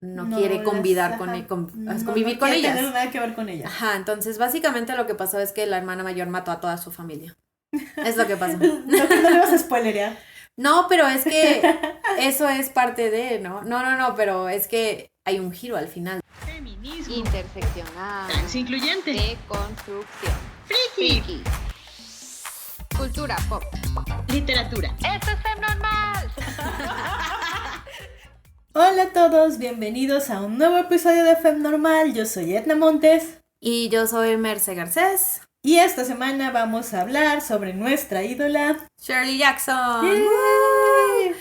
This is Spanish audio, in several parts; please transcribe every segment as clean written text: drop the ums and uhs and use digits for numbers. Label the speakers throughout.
Speaker 1: no quiere convivir con
Speaker 2: no quiere
Speaker 1: ellas.
Speaker 2: tener nada que ver con ellas.
Speaker 1: Ajá, entonces básicamente lo que pasó es que la hermana mayor mató a toda su familia. Es lo que pasó.
Speaker 2: No, que no le vas a spoilerear.
Speaker 1: No, pero es que eso es parte de, ¿no? No, pero es que hay un giro al final.
Speaker 3: Feminismo.
Speaker 4: Interseccional.
Speaker 3: Transincluyente.
Speaker 4: Deconstrucción.
Speaker 3: Friki.
Speaker 4: Cultura pop.
Speaker 3: Literatura.
Speaker 4: ¡Esto es Femnormal!
Speaker 2: Hola a todos, bienvenidos a un nuevo episodio de Femnormal. Yo soy Edna Montes.
Speaker 1: Y yo soy Merce Garcés.
Speaker 2: Y esta semana vamos a hablar sobre nuestra ídola
Speaker 1: Shirley Jackson.
Speaker 2: ¡Yay!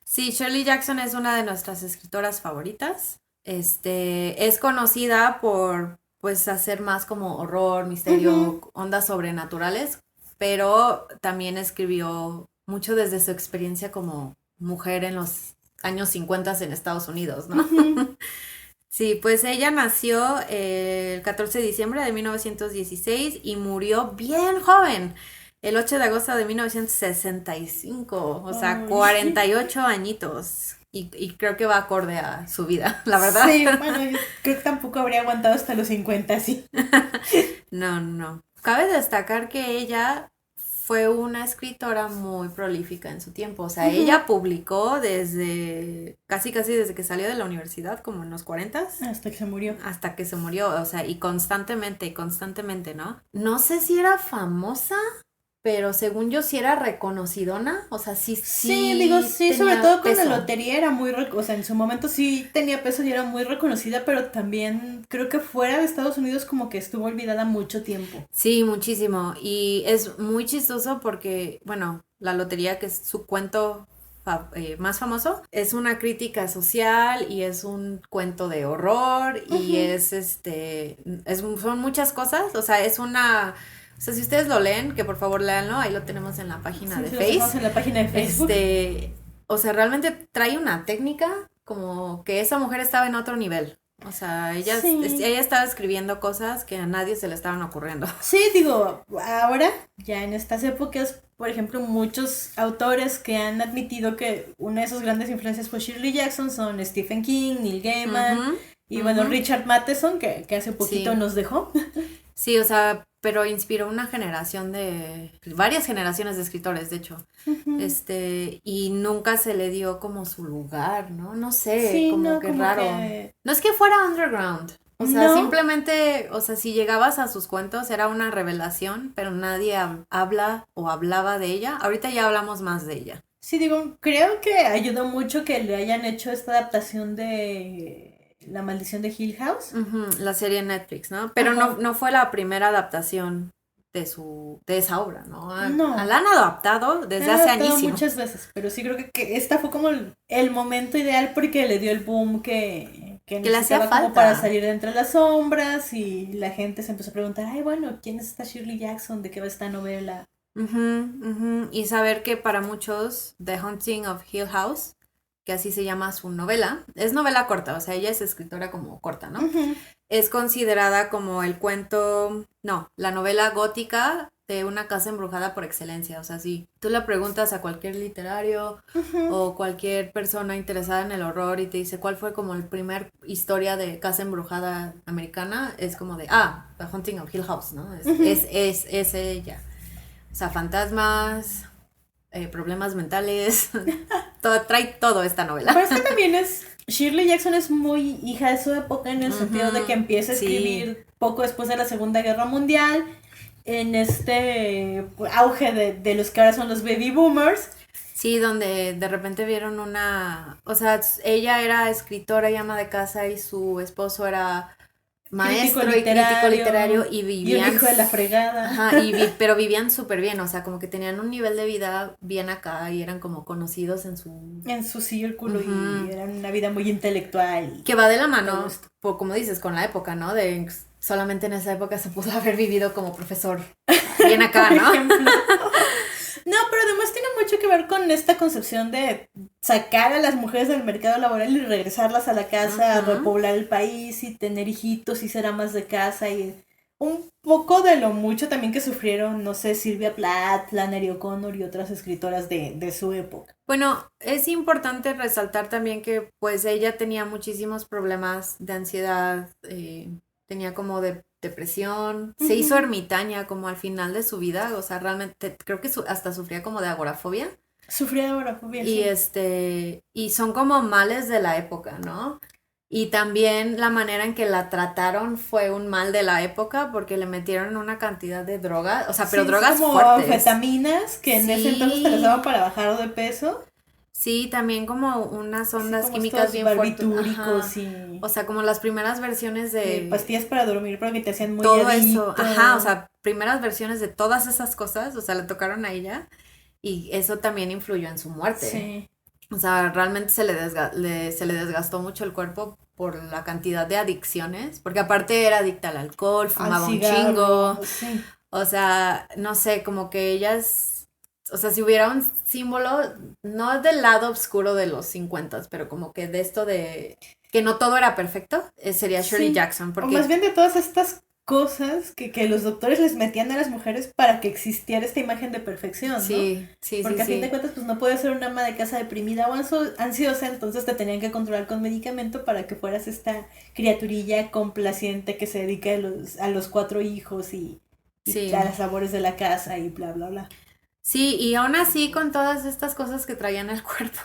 Speaker 1: Sí, Shirley Jackson es una de nuestras escritoras favoritas. Es conocida por, pues, hacer más como horror, misterio, ondas sobrenaturales, pero también escribió mucho desde su experiencia como mujer en los años 50 en Estados Unidos, ¿no? Sí, pues ella nació el 14 de diciembre de 1916 y murió bien joven, el 8 de agosto de 1965, o sea, 48 añitos. Y creo que va acorde a su vida, la verdad.
Speaker 2: Sí, bueno, yo creo que tampoco habría aguantado hasta los 50, sí.
Speaker 1: No. Cabe destacar que ella fue una escritora muy prolífica en su tiempo. O sea, ella publicó desde casi desde que salió de la universidad, como en los 40s.
Speaker 2: Hasta que se murió.
Speaker 1: Hasta que se murió, o sea, y constantemente, ¿no? No sé si era famosa, pero según yo sí era reconocidona, o sea, sí
Speaker 2: Sí, sobre
Speaker 1: tenía
Speaker 2: todo con
Speaker 1: peso.
Speaker 2: la lotería era muy, o sea, en su momento sí tenía peso y era muy reconocida, pero también creo que fuera de Estados Unidos como que estuvo olvidada mucho tiempo.
Speaker 1: Sí, muchísimo. Y es muy chistoso porque, bueno, la lotería, que es su cuento más famoso, es una crítica social y es un cuento de horror y son muchas cosas. O sea, o sea, si ustedes lo leen, que por favor léanlo, ahí lo tenemos en la página de
Speaker 2: Sí, lo dejamos
Speaker 1: Face.
Speaker 2: en la página de Facebook.
Speaker 1: O sea, realmente trae una técnica como que esa mujer estaba en otro nivel. O sea, ella estaba escribiendo cosas que a nadie se le estaban ocurriendo.
Speaker 2: Sí, digo, ahora, ya en estas épocas, por ejemplo, muchos autores que han admitido que una de sus grandes influencias fue Shirley Jackson son Stephen King, Neil Gaiman y bueno, Richard Matheson, que hace poquito nos dejó.
Speaker 1: Sí, o sea, pero inspiró una varias generaciones de escritores, de hecho. Y nunca se le dio como su lugar, ¿no? No sé,
Speaker 2: Sí,
Speaker 1: como
Speaker 2: no,
Speaker 1: que
Speaker 2: como
Speaker 1: raro.
Speaker 2: que...
Speaker 1: No es que fuera underground. O sea,
Speaker 2: No.
Speaker 1: simplemente, o sea, si llegabas a sus cuentos era una revelación, pero nadie habla o hablaba de ella. Ahorita ya hablamos más de ella.
Speaker 2: Sí, digo, creo que ayudó mucho que le hayan hecho esta adaptación de La Maldición de Hill House.
Speaker 1: La serie en Netflix, ¿no? Pero no fue la primera adaptación de esa obra, ¿no?
Speaker 2: No.
Speaker 1: La han adaptado desde hace añísimos.
Speaker 2: Muchas veces, pero sí creo que esta fue como el momento ideal porque le dio el boom que
Speaker 1: le hacía
Speaker 2: necesitaba
Speaker 1: falta.
Speaker 2: como para salir de entre las sombras y la gente se empezó a preguntar, ay, bueno, ¿quién es esta Shirley Jackson? ¿De qué va esta novela?
Speaker 1: Y saber que para muchos The Haunting of Hill House, que así se llama su novela, es novela corta, o sea, ella es escritora como corta, ¿no? Es considerada como la novela gótica de una casa embrujada por excelencia. O sea, si tú le preguntas a cualquier literario o cualquier persona interesada en el horror y te dice cuál fue como el primer historia de casa embrujada americana, es como de, The Haunting of Hill House, ¿no? Es ella. O sea, fantasmas, problemas mentales, trae todo esta novela.
Speaker 2: Pero es que también Shirley Jackson es muy hija de su época en el sentido de que empieza a escribir poco después de la Segunda Guerra Mundial, en este auge de los que ahora son los baby boomers.
Speaker 1: Sí, donde de repente vieron o sea, ella era escritora y ama de casa y su esposo era maestro y crítico literario y vivían...
Speaker 2: Y el hijo de la fregada.
Speaker 1: Ajá, pero vivían súper bien, o sea, como que tenían un nivel de vida bien acá y eran como conocidos en su
Speaker 2: círculo y eran una vida muy intelectual.
Speaker 1: Que va de la mano, como dices, con la época, ¿no? De solamente en esa época se pudo haber vivido como profesor bien acá, ¿no?
Speaker 2: No, pero además tiene mucho que ver con esta concepción de sacar a las mujeres del mercado laboral y regresarlas a la casa, a repoblar el país y tener hijitos y ser amas de casa y un poco de lo mucho también que sufrieron, no sé, Sylvia Plath, Flannery O'Connor y otras escritoras de su época.
Speaker 1: Bueno, es importante resaltar también que pues ella tenía muchísimos problemas de ansiedad, tenía como de depresión, se hizo ermitaña como al final de su vida, o sea, realmente creo que hasta sufría como de agorafobia.
Speaker 2: Sufría de agorafobia,
Speaker 1: Y
Speaker 2: sí.
Speaker 1: y son como males de la época, ¿no? Y también la manera en que la trataron fue un mal de la época porque le metieron una cantidad de drogas, o sea, pero
Speaker 2: Sí,
Speaker 1: drogas
Speaker 2: como
Speaker 1: fuertes.
Speaker 2: anfetaminas que en ese entonces te las
Speaker 1: Sí.
Speaker 2: daban para bajar de peso.
Speaker 1: Sí, también como unas
Speaker 2: Sí,
Speaker 1: ondas
Speaker 2: como
Speaker 1: químicas
Speaker 2: estos
Speaker 1: bien fuertes.
Speaker 2: barbitúricos
Speaker 1: Ajá.
Speaker 2: y
Speaker 1: O sea, como las primeras versiones de
Speaker 2: pastillas para dormir porque te hacían muy
Speaker 1: todo
Speaker 2: adicto.
Speaker 1: eso. Ajá, o sea, primeras versiones de todas esas cosas, o sea, le tocaron a ella y eso también influyó en su muerte.
Speaker 2: Sí.
Speaker 1: O sea, realmente se le desgastó mucho el cuerpo por la cantidad de adicciones, porque aparte era adicta al alcohol,
Speaker 2: Al
Speaker 1: fumaba un
Speaker 2: cigarro,
Speaker 1: chingo,
Speaker 2: sí.
Speaker 1: o sea, no sé, como que ellas, o sea, si hubiera un símbolo, no del lado oscuro de los 50, pero como que de esto de que no todo era perfecto, sería Shirley
Speaker 2: Sí.
Speaker 1: Jackson,
Speaker 2: O
Speaker 1: porque
Speaker 2: más bien de todas estas cosas que los doctores les metían a las mujeres para que existiera esta imagen de perfección, ¿no?
Speaker 1: sí, sí,
Speaker 2: Porque
Speaker 1: sí,
Speaker 2: a fin de
Speaker 1: sí.
Speaker 2: cuentas, pues no puedes ser una ama de casa deprimida o ansiosa, entonces te tenían que controlar con medicamento para que fueras esta criaturilla complaciente que se dedica a los 4 hijos y
Speaker 1: Sí.
Speaker 2: a las labores de la casa y bla, bla, bla.
Speaker 1: Sí, y aún así con todas estas cosas que traían el cuerpo.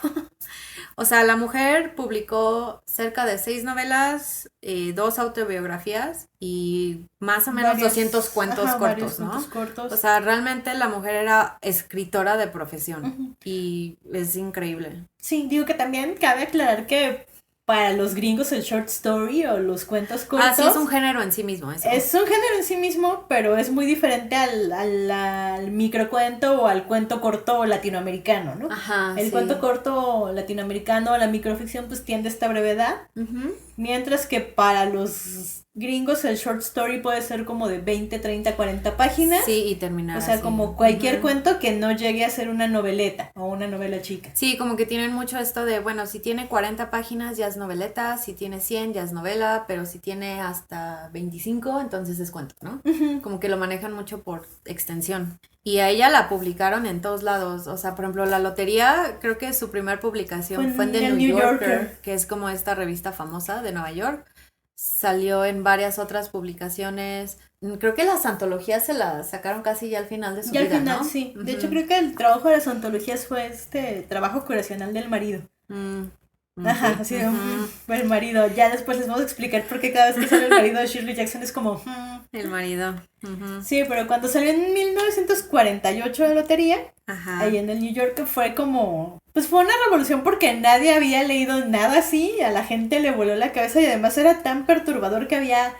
Speaker 1: O sea, la mujer publicó cerca de 6 novelas, 2 autobiografías y más o menos 200 cuentos
Speaker 2: varios
Speaker 1: cortos, ¿no?
Speaker 2: cuentos cortos.
Speaker 1: O sea, realmente la mujer era escritora de profesión
Speaker 2: Ujú.
Speaker 1: y es increíble.
Speaker 2: Sí, digo que también cabe aclarar que para los gringos el short story o los cuentos cortos
Speaker 1: Ah, sí, es un género en sí mismo eso.
Speaker 2: es un género en sí mismo, pero es muy diferente al microcuento o al cuento corto latinoamericano, ¿no?
Speaker 1: Ajá,
Speaker 2: El
Speaker 1: sí.
Speaker 2: cuento corto latinoamericano o la microficción pues tiende a esta brevedad,
Speaker 1: Ujú.
Speaker 2: mientras que para los gringos el short story puede ser como de 20, 30, 40 páginas.
Speaker 1: Sí, y terminar
Speaker 2: O sea,
Speaker 1: así.
Speaker 2: como cualquier
Speaker 1: Ujú.
Speaker 2: cuento que no llegue a ser una noveleta o una novela chica.
Speaker 1: Sí, como que tienen mucho esto de, bueno, si tiene 40 páginas ya es noveleta, si tiene 100 ya es novela, pero si tiene hasta 25 entonces es cuento, ¿no? Como que lo manejan mucho por extensión. Y a ella la publicaron en todos lados, o sea, por ejemplo, La Lotería, creo que su primer publicación fue en The
Speaker 2: el
Speaker 1: New Yorker, que es como esta revista famosa de Nueva York. Salió en varias otras publicaciones. Creo que las antologías se las sacaron casi ya al final de su
Speaker 2: Ya al
Speaker 1: vida,
Speaker 2: final,
Speaker 1: ¿no?
Speaker 2: sí. De
Speaker 1: Ujú.
Speaker 2: hecho, creo que el trabajo de las antologías fue este trabajo curacional del marido. Ajá,
Speaker 1: Sí.
Speaker 2: así de,
Speaker 1: Ujú.
Speaker 2: el marido. Ya después les vamos a explicar por qué cada vez que sale el marido de Shirley Jackson es como,
Speaker 1: El marido. Ujú.
Speaker 2: Sí, pero cuando salió en 1948 la lotería,
Speaker 1: Ajá.
Speaker 2: ahí en el New York fue como, pues fue una revolución porque nadie había leído nada así, a la gente le voló la cabeza y además era tan perturbador que había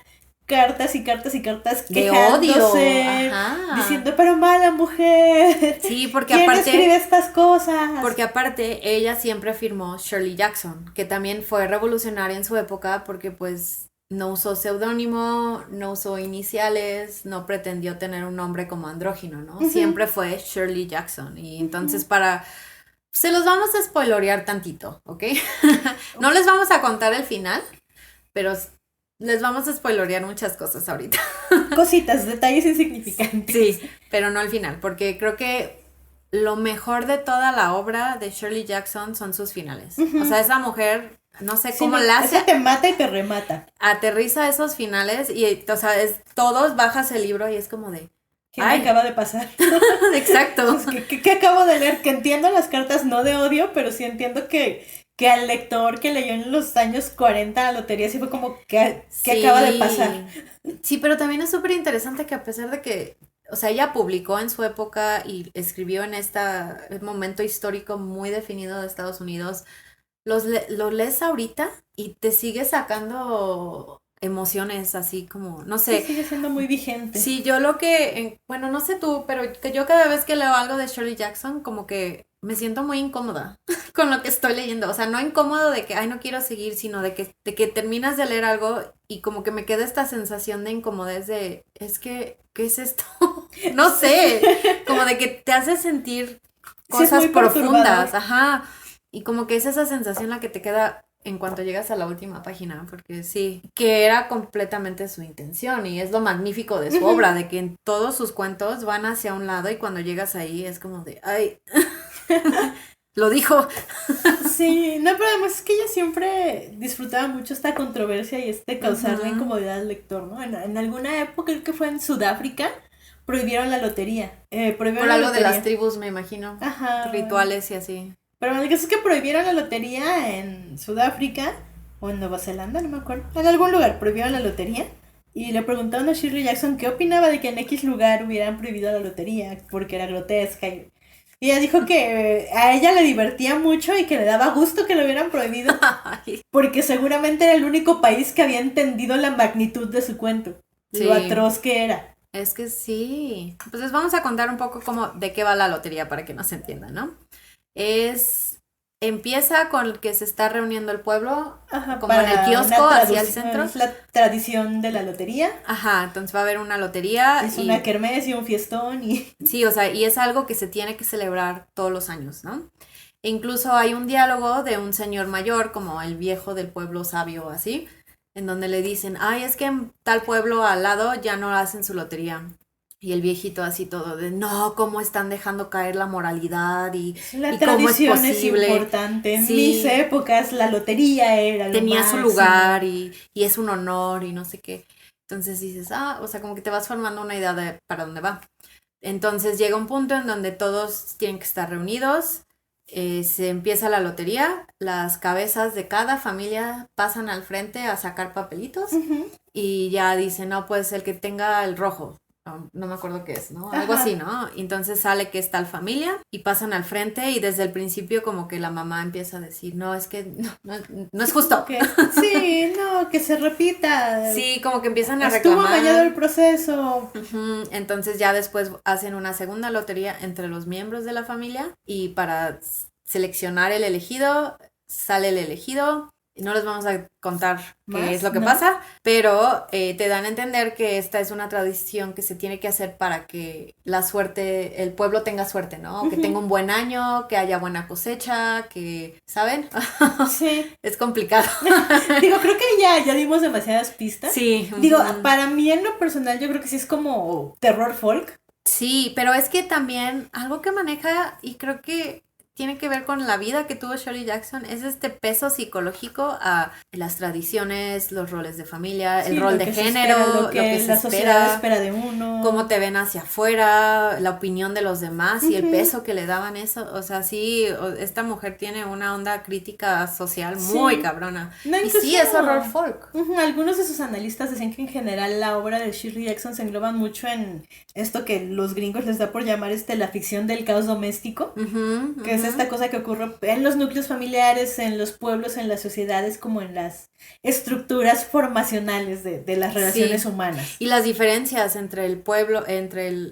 Speaker 2: cartas y cartas y cartas
Speaker 1: De odio.
Speaker 2: quejándose,
Speaker 1: Ajá.
Speaker 2: diciendo, pero mala mujer,
Speaker 1: Sí, porque
Speaker 2: ¿quién
Speaker 1: aparte,
Speaker 2: escribe estas cosas?
Speaker 1: porque aparte ella siempre firmó Shirley Jackson, que también fue revolucionaria en su época porque pues no usó seudónimo, no usó iniciales, no pretendió tener un nombre como andrógino, ¿no?
Speaker 2: Ujú.
Speaker 1: Siempre fue Shirley Jackson. Y entonces se los vamos a spoilorear tantito, ¿ok? No les vamos a contar el final, pero les vamos a spoilorear muchas cosas ahorita.
Speaker 2: Cositas, detalles insignificantes.
Speaker 1: Sí, pero no al final, porque creo que lo mejor de toda la obra de Shirley Jackson son sus finales. O sea, esa mujer, no sé
Speaker 2: Sí,
Speaker 1: cómo
Speaker 2: no,
Speaker 1: la hace,
Speaker 2: esa te mata y te remata.
Speaker 1: aterriza esos finales y, o sea, todos bajas el libro y es como de,
Speaker 2: ¿Qué me
Speaker 1: ay,
Speaker 2: acaba de pasar?
Speaker 1: exacto.
Speaker 2: ¿Qué acabo de leer? Que entiendo las cartas no de odio, pero sí entiendo que al lector que leyó en los años 40 la lotería sí fue como, ¿qué acaba de pasar?
Speaker 1: Sí, pero también es súper interesante que a pesar de que, o sea, ella publicó en su época y escribió en este momento histórico muy definido de Estados Unidos, lo lees ahorita y te sigue sacando emociones así como, no
Speaker 2: Sí,
Speaker 1: sé.
Speaker 2: sigue siendo muy vigente.
Speaker 1: Sí, yo bueno, no sé tú, pero que yo cada vez que leo algo de Shirley Jackson, como que me siento muy incómoda con lo que estoy leyendo. O sea, no incómodo de que, ay, no quiero seguir, sino de que terminas de leer algo y como que me queda esta sensación de incomodez de, es que, ¿qué es esto? No sé, como de que te hace sentir
Speaker 2: Sí, es
Speaker 1: cosas
Speaker 2: muy
Speaker 1: profundas,
Speaker 2: perturbador.
Speaker 1: ajá. Y como que es esa sensación la que te queda, en cuanto llegas a la última página, porque sí, que era completamente su intención y es lo magnífico de su obra, de que en todos sus cuentos van hacia un lado y cuando llegas ahí es como de, ay, lo dijo.
Speaker 2: Sí, no, pero además es que ella siempre disfrutaba mucho esta controversia y causarle incomodidad al lector, ¿no? En alguna época, creo que fue en Sudáfrica, prohibieron la lotería. Prohibieron
Speaker 1: Por
Speaker 2: la
Speaker 1: algo de
Speaker 2: lotería.
Speaker 1: las tribus, me imagino.
Speaker 2: Ajá.
Speaker 1: Rituales y así.
Speaker 2: Pero el caso es que prohibieron la lotería en Sudáfrica o en Nueva Zelanda, no me acuerdo. En algún lugar prohibieron la lotería. Y le preguntaron a Shirley Jackson qué opinaba de que en X lugar hubieran prohibido la lotería porque era grotesca. Y ella dijo que a ella le divertía mucho y que le daba gusto que lo hubieran prohibido porque seguramente era el único país que había entendido la magnitud de su cuento,
Speaker 1: Sí.
Speaker 2: lo atroz que era.
Speaker 1: Es que sí. Pues les vamos a contar un poco como de qué va la lotería para que nos entiendan, ¿no? Empieza con que se está reuniendo el pueblo,
Speaker 2: Ajá,
Speaker 1: como en el
Speaker 2: para
Speaker 1: kiosco
Speaker 2: una
Speaker 1: hacia el centro.
Speaker 2: Es la tradición de la lotería.
Speaker 1: Ajá, entonces va a haber una lotería.
Speaker 2: Es una kermés y un fiestón y...
Speaker 1: Sí, o sea, y es algo que se tiene que celebrar todos los años, ¿no? E incluso hay un diálogo de un señor mayor, como el viejo del pueblo sabio, así, en donde le dicen, ay, es que en tal pueblo al lado ya no hacen su lotería. Y el viejito así todo de, no, ¿cómo están dejando caer la moralidad?
Speaker 2: La
Speaker 1: ¿y cómo es
Speaker 2: tradición es
Speaker 1: posible?
Speaker 2: importante. En
Speaker 1: Sí.
Speaker 2: mis épocas la lotería era lo
Speaker 1: Tenía su
Speaker 2: máximo.
Speaker 1: lugar y es un honor y no sé qué. Entonces dices, o sea, como que te vas formando una idea de para dónde va. Entonces llega un punto en donde todos tienen que estar reunidos, se empieza la lotería, las cabezas de cada familia pasan al frente a sacar papelitos y ya dicen, no, pues el que tenga el rojo. No me acuerdo qué es, ¿no? Algo
Speaker 2: Ajá.
Speaker 1: así, ¿no? Entonces sale que es tal familia y pasan al frente y desde el principio como que la mamá empieza a decir, no, es que no es justo.
Speaker 2: Que, sí, no, que se repita.
Speaker 1: Sí, como que empiezan a
Speaker 2: Estuvo
Speaker 1: reclamar.
Speaker 2: engañado el proceso.
Speaker 1: Ujú. Entonces ya después hacen una segunda lotería entre los miembros de la familia y para seleccionar el elegido, sale el elegido. No les vamos a contar
Speaker 2: ¿Más?
Speaker 1: qué es lo que
Speaker 2: No.
Speaker 1: pasa, pero te dan a entender que esta es una tradición que se tiene que hacer para que la suerte, el pueblo tenga suerte, ¿no? Que tenga un buen año, que haya buena cosecha, que, ¿saben?
Speaker 2: Sí.
Speaker 1: Es complicado.
Speaker 2: Digo, creo que ya dimos demasiadas pistas.
Speaker 1: Sí.
Speaker 2: Digo,
Speaker 1: ujú.
Speaker 2: para mí en lo personal yo creo que sí es como terror folk.
Speaker 1: Sí, pero es que también algo que maneja y creo que tiene que ver con la vida que tuvo Shirley Jackson es este peso psicológico a las tradiciones, los roles de familia,
Speaker 2: Sí,
Speaker 1: el rol
Speaker 2: lo
Speaker 1: de
Speaker 2: que se
Speaker 1: género,
Speaker 2: espera,
Speaker 1: lo que se
Speaker 2: la sociedad
Speaker 1: espera,
Speaker 2: espera de uno.
Speaker 1: cómo te ven hacia afuera, la opinión de los demás y el
Speaker 2: Ujú.
Speaker 1: peso que le daban eso. O sea, sí, esta mujer tiene una onda crítica social
Speaker 2: Sí.
Speaker 1: muy cabrona.
Speaker 2: No,
Speaker 1: Y
Speaker 2: incluso-
Speaker 1: sí, es horror folk.
Speaker 2: Algunos de sus analistas decían que en general la obra de Shirley Jackson se engloba mucho en esto que los gringos les da por llamar la ficción del caos doméstico,
Speaker 1: Ujú,
Speaker 2: que es
Speaker 1: ujú.
Speaker 2: esta cosa que ocurre en los núcleos familiares, en los pueblos, en las sociedades, como en las estructuras formacionales de las relaciones
Speaker 1: Sí.
Speaker 2: humanas.
Speaker 1: Y las diferencias entre el pueblo,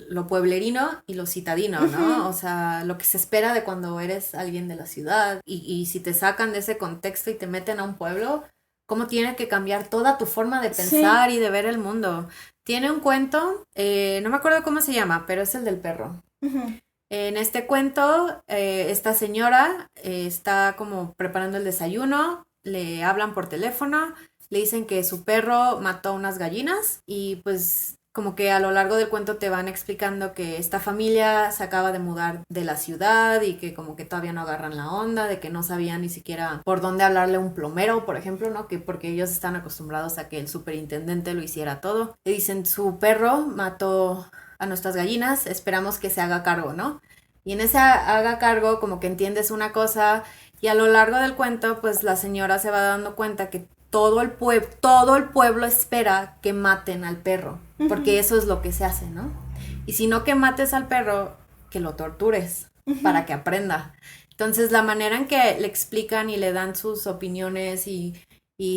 Speaker 1: lo pueblerino y lo citadino, ¿no? O sea, lo que se espera de cuando eres alguien de la ciudad y si te sacan de ese contexto y te meten a un pueblo, cómo tiene que cambiar toda tu forma de pensar y de ver el mundo. Tiene un cuento, no me acuerdo cómo se llama, pero es el del perro.
Speaker 2: Ujú.
Speaker 1: En este cuento, esta señora está como preparando el desayuno, le hablan por teléfono, le dicen que su perro mató unas gallinas y pues como que a lo largo del cuento te van explicando que esta familia se acaba de mudar de la ciudad y que como que todavía no agarran la onda, de que no sabían ni siquiera por dónde hablarle a un plomero, por ejemplo, ¿no? Que porque ellos están acostumbrados a que el superintendente lo hiciera todo. Le dicen, su perro mató a nuestras gallinas, esperamos que se haga cargo, ¿no? Y en ese haga cargo como que entiendes una cosa y a lo largo del cuento pues la señora se va dando cuenta que todo el pueblo espera que maten al perro, porque eso es lo que se hace, ¿no? Y si no que mates al perro, que lo tortures para que aprenda. Entonces la manera en que le explican y le dan sus opiniones y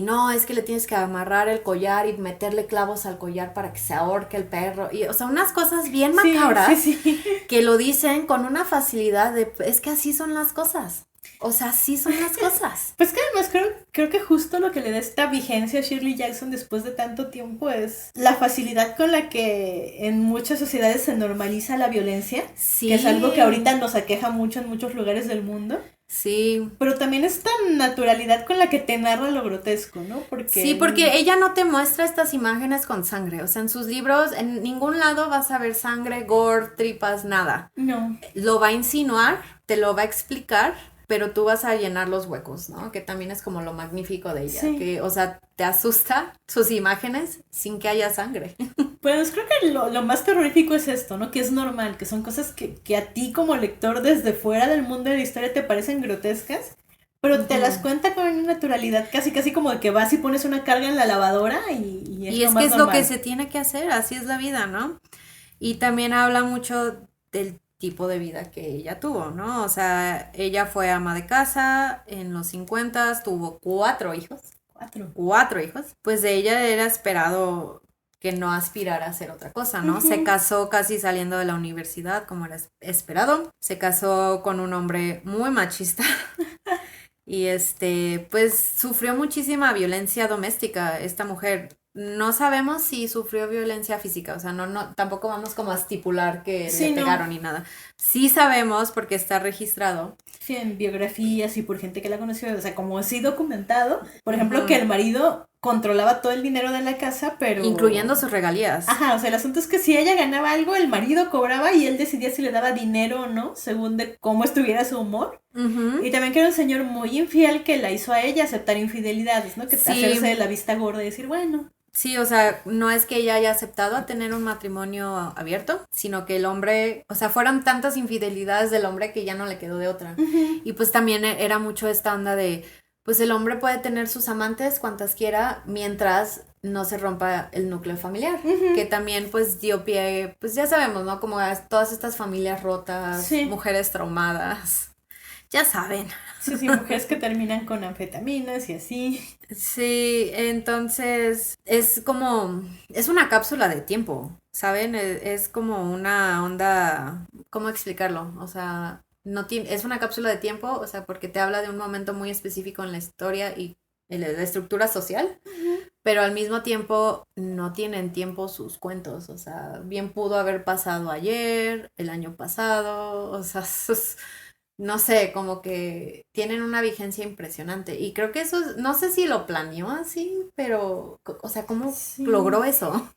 Speaker 1: no, es que le tienes que amarrar el collar y meterle clavos al collar para que se ahorque el perro. Y, o sea, unas cosas bien
Speaker 2: Sí,
Speaker 1: macabras
Speaker 2: sí.
Speaker 1: que lo dicen con una facilidad de, es que así son las cosas. O sea, así son las cosas.
Speaker 2: Pues que además creo que justo lo que le da esta vigencia a Shirley Jackson después de tanto tiempo es la facilidad con la que en muchas sociedades se normaliza la violencia,
Speaker 1: Sí.
Speaker 2: que es algo que ahorita nos aqueja mucho en muchos lugares del mundo.
Speaker 1: Sí.
Speaker 2: Pero también esta naturalidad con la que te narra lo grotesco, ¿no?
Speaker 1: Sí, porque ella no te muestra estas imágenes con sangre. O sea, en sus libros, en ningún lado vas a ver sangre, gore, tripas, nada.
Speaker 2: No.
Speaker 1: Lo va a insinuar, te lo va a explicar, pero tú vas a llenar los huecos, ¿no? Que también es como lo magnífico de ella.
Speaker 2: Sí.
Speaker 1: Que, o sea, te asusta sus imágenes sin que haya sangre.
Speaker 2: Pues creo que lo más terrorífico es esto, ¿no? Que es normal, que son cosas que a ti como lector desde fuera del mundo de la historia te parecen grotescas, pero te las cuenta con una naturalidad casi casi como de que vas y pones una carga en la lavadora y es
Speaker 1: Y
Speaker 2: lo
Speaker 1: es
Speaker 2: más
Speaker 1: que es lo
Speaker 2: normal.
Speaker 1: que se tiene que hacer, así es la vida, ¿no? Y también habla mucho del tipo de vida que ella tuvo, ¿no? O sea, ella fue ama de casa en los 50, tuvo 4 hijos. 4 hijos. Pues de ella era esperado que no aspirara a hacer otra cosa, ¿no? Se casó casi saliendo de la universidad, como era esperado. Se casó con un hombre muy machista. Y pues sufrió muchísima violencia doméstica esta mujer. No sabemos si sufrió violencia física, o sea, tampoco vamos como a estipular que
Speaker 2: Sí,
Speaker 1: le
Speaker 2: no.
Speaker 1: pegaron ni nada. Sí sabemos porque está registrado.
Speaker 2: Sí, en biografías y por gente que la conoció, o sea, como así documentado, por ejemplo, que el marido controlaba todo el dinero de la casa, pero...
Speaker 1: Incluyendo sus regalías.
Speaker 2: Ajá, o sea, el asunto es que si ella ganaba algo, el marido cobraba y él decidía si le daba dinero o no, según de cómo estuviera su humor.
Speaker 1: Ujú.
Speaker 2: Y también que era un señor muy infiel que la hizo a ella aceptar infidelidades, ¿no? Que
Speaker 1: Sí.
Speaker 2: hacerse de la vista gorda y decir, bueno...
Speaker 1: Sí, o sea, no es que ella haya aceptado a tener un matrimonio abierto, sino que el hombre, o sea, fueron tantas infidelidades del hombre que ya no le quedó de otra. Y pues también era mucho esta onda de, pues el hombre puede tener sus amantes cuantas quiera mientras no se rompa el núcleo familiar, que también pues dio pie, pues ya sabemos, ¿no? Como a todas estas familias rotas,
Speaker 2: Sí.
Speaker 1: mujeres traumadas, ya saben.
Speaker 2: Sí, sí, mujeres que terminan con anfetaminas y así.
Speaker 1: Sí, entonces es una cápsula de tiempo, ¿saben? Es como una onda, ¿cómo explicarlo? O sea, no tiene, es una cápsula de tiempo, o sea, porque te habla de un momento muy específico en la historia y en la estructura social, pero al mismo tiempo no tienen tiempo sus cuentos, o sea, bien pudo haber pasado ayer, el año pasado, o sea, no sé, como que tienen una vigencia impresionante. Y creo que eso, no sé si lo planeó así, pero, o sea, ¿cómo
Speaker 2: Sí.
Speaker 1: logró eso?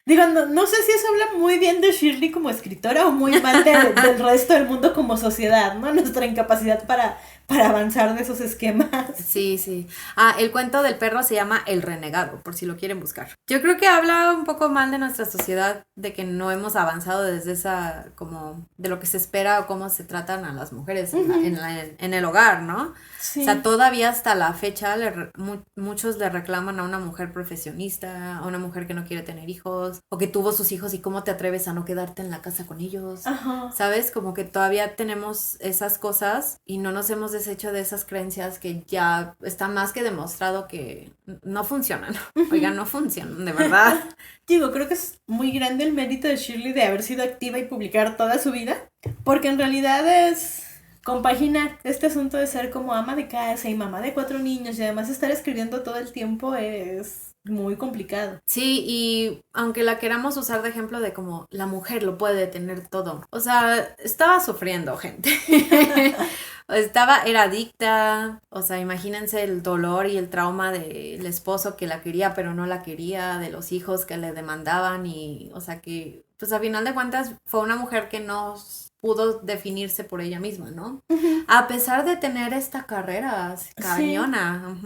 Speaker 2: Digo, no sé si eso habla muy bien de Shirley como escritora o muy mal del resto del mundo como sociedad, ¿no? Nuestra incapacidad para avanzar de esos esquemas.
Speaker 1: Sí, sí. Ah, el cuento del perro se llama El Renegado, por si lo quieren buscar. Yo creo que habla un poco mal de nuestra sociedad, de que no hemos avanzado desde esa, como, de lo que se espera o cómo se tratan a las mujeres en el hogar, ¿no?
Speaker 2: Sí.
Speaker 1: O sea, todavía hasta la fecha muchos le reclaman a una mujer profesionista, a una mujer que no quiere tener hijos, o que tuvo sus hijos y cómo te atreves a no quedarte en la casa con ellos.
Speaker 2: Ajá.
Speaker 1: ¿Sabes? Como que todavía tenemos esas cosas y no nos hemos deshecho de esas creencias que ya está más que demostrado que no funcionan. Oigan, no funcionan, de verdad.
Speaker 2: Digo, creo que es muy grande el mérito de Shirley de haber sido activa y publicar toda su vida, porque en realidad es compaginar este asunto de ser como ama de casa y mamá de 4 niños y además estar escribiendo todo el tiempo es muy complicado.
Speaker 1: Sí, y aunque la queramos usar de ejemplo de como la mujer lo puede tener todo, o sea, estaba sufriendo, gente. Era adicta, o sea, imagínense el dolor y el trauma del esposo que la quería pero no la quería, de los hijos que le demandaban y, o sea, que, pues a final de cuentas fue una mujer que no pudo definirse por ella misma, ¿no? A pesar de tener esta carrera cañona.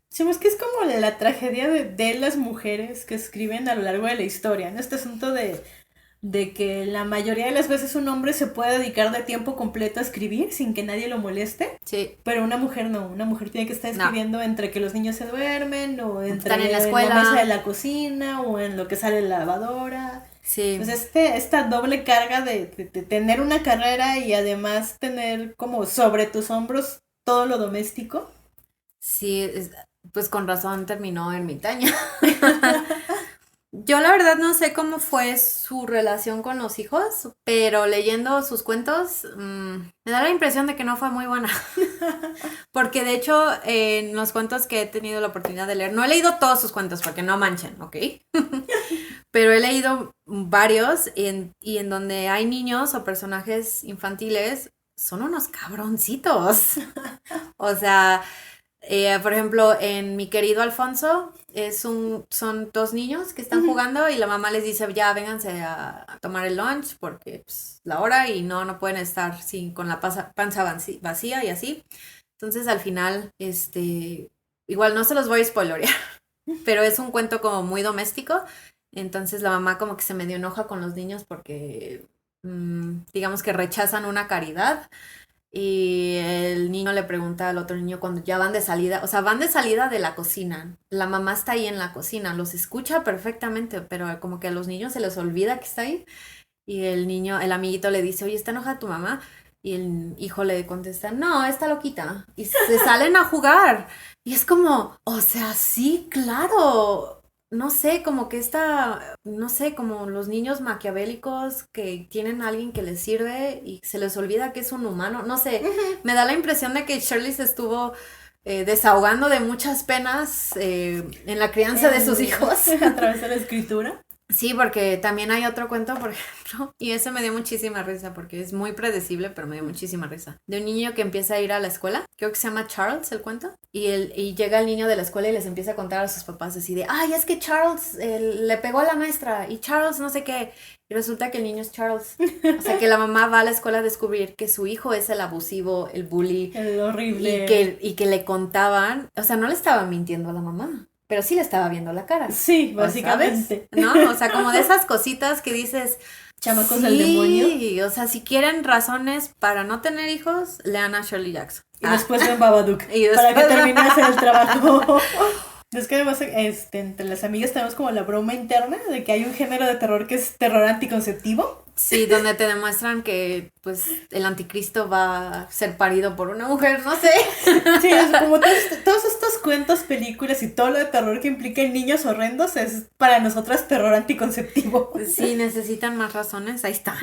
Speaker 2: Sí, es que es como la tragedia de las mujeres que escriben a lo largo de la historia, ¿no? Este asunto de que la mayoría de las veces un hombre se puede dedicar de tiempo completo a escribir sin que nadie lo moleste.
Speaker 1: Sí.
Speaker 2: Pero una mujer no, una mujer tiene que estar escribiendo entre que los niños se duermen o entre
Speaker 1: están en la escuela,
Speaker 2: la mesa de la cocina o en lo que sale de la lavadora.
Speaker 1: Sí.
Speaker 2: Pues esta doble carga de tener una carrera y además tener como sobre tus hombros todo lo doméstico.
Speaker 1: Sí, pues con razón terminó ermitaña. Yo la verdad no sé cómo fue su relación con los hijos, pero leyendo sus cuentos me da la impresión de que no fue muy buena. Porque de hecho en los cuentos que he tenido la oportunidad de leer, no he leído todos sus cuentos porque no manchen, ¿ok? Pero he leído varios y en donde hay niños o personajes infantiles, son unos cabroncitos. O sea, por ejemplo, en Mi Querido Alfonso son dos niños que están jugando y la mamá les dice, ya vénganse a tomar el lunch porque pues, la hora y no pueden estar con la panza vacía y así. Entonces al final, igual no se los voy a spoilerear, pero es un cuento como muy doméstico. Entonces la mamá como que se medio enoja con los niños porque digamos que rechazan una caridad. Y el niño le pregunta al otro niño cuando ya van de salida, o sea, van de salida de la cocina. La mamá está ahí en la cocina, los escucha perfectamente, pero como que a los niños se les olvida que está ahí. Y el amiguito le dice, oye, ¿está enojada tu mamá? Y el hijo le contesta, no, está loquita. Y se salen a jugar. Y es como, o sea, sí, claro. No sé, como que no sé, como los niños maquiavélicos que tienen a alguien que les sirve y se les olvida que es un humano. No sé, me da la impresión de que Shirley se estuvo desahogando de muchas penas en la crianza de sus hijos.
Speaker 2: A través de la escritura.
Speaker 1: Sí, porque también hay otro cuento, por ejemplo, y ese me dio muchísima risa porque es muy predecible, pero me dio muchísima risa. De un niño que empieza a ir a la escuela, creo que se llama Charles el cuento, y llega el niño de la escuela y les empieza a contar a sus papás así de, ay, es que Charles le pegó a la maestra y Charles no sé qué. Y resulta que el niño es Charles. O sea, que la mamá va a la escuela a descubrir que su hijo es el abusivo, el bully.
Speaker 2: El horrible.
Speaker 1: Y que le contaban, o sea, no le estaban mintiendo a la mamá. Pero sí le estaba viendo la cara.
Speaker 2: Sí, básicamente.
Speaker 1: ¿Sabes? ¿No? O sea, como de esas cositas que dices...
Speaker 2: Chamacos
Speaker 1: sí,
Speaker 2: del demonio.
Speaker 1: O sea, si quieren razones para no tener hijos, lean a Shirley Jackson.
Speaker 2: Y después ven Babadook.
Speaker 1: Y después
Speaker 2: para que termine de hacer el trabajo. Es que además entre las amigas tenemos como la broma interna de que hay un género de terror que es terror anticonceptivo.
Speaker 1: Sí, donde te demuestran que pues el anticristo va a ser parido por una mujer, no sé.
Speaker 2: Sí, es como todos estos cuentos, películas y todo lo de terror que implica en niños horrendos es para nosotras terror anticonceptivo.
Speaker 1: Sí, necesitan más razones, ahí está.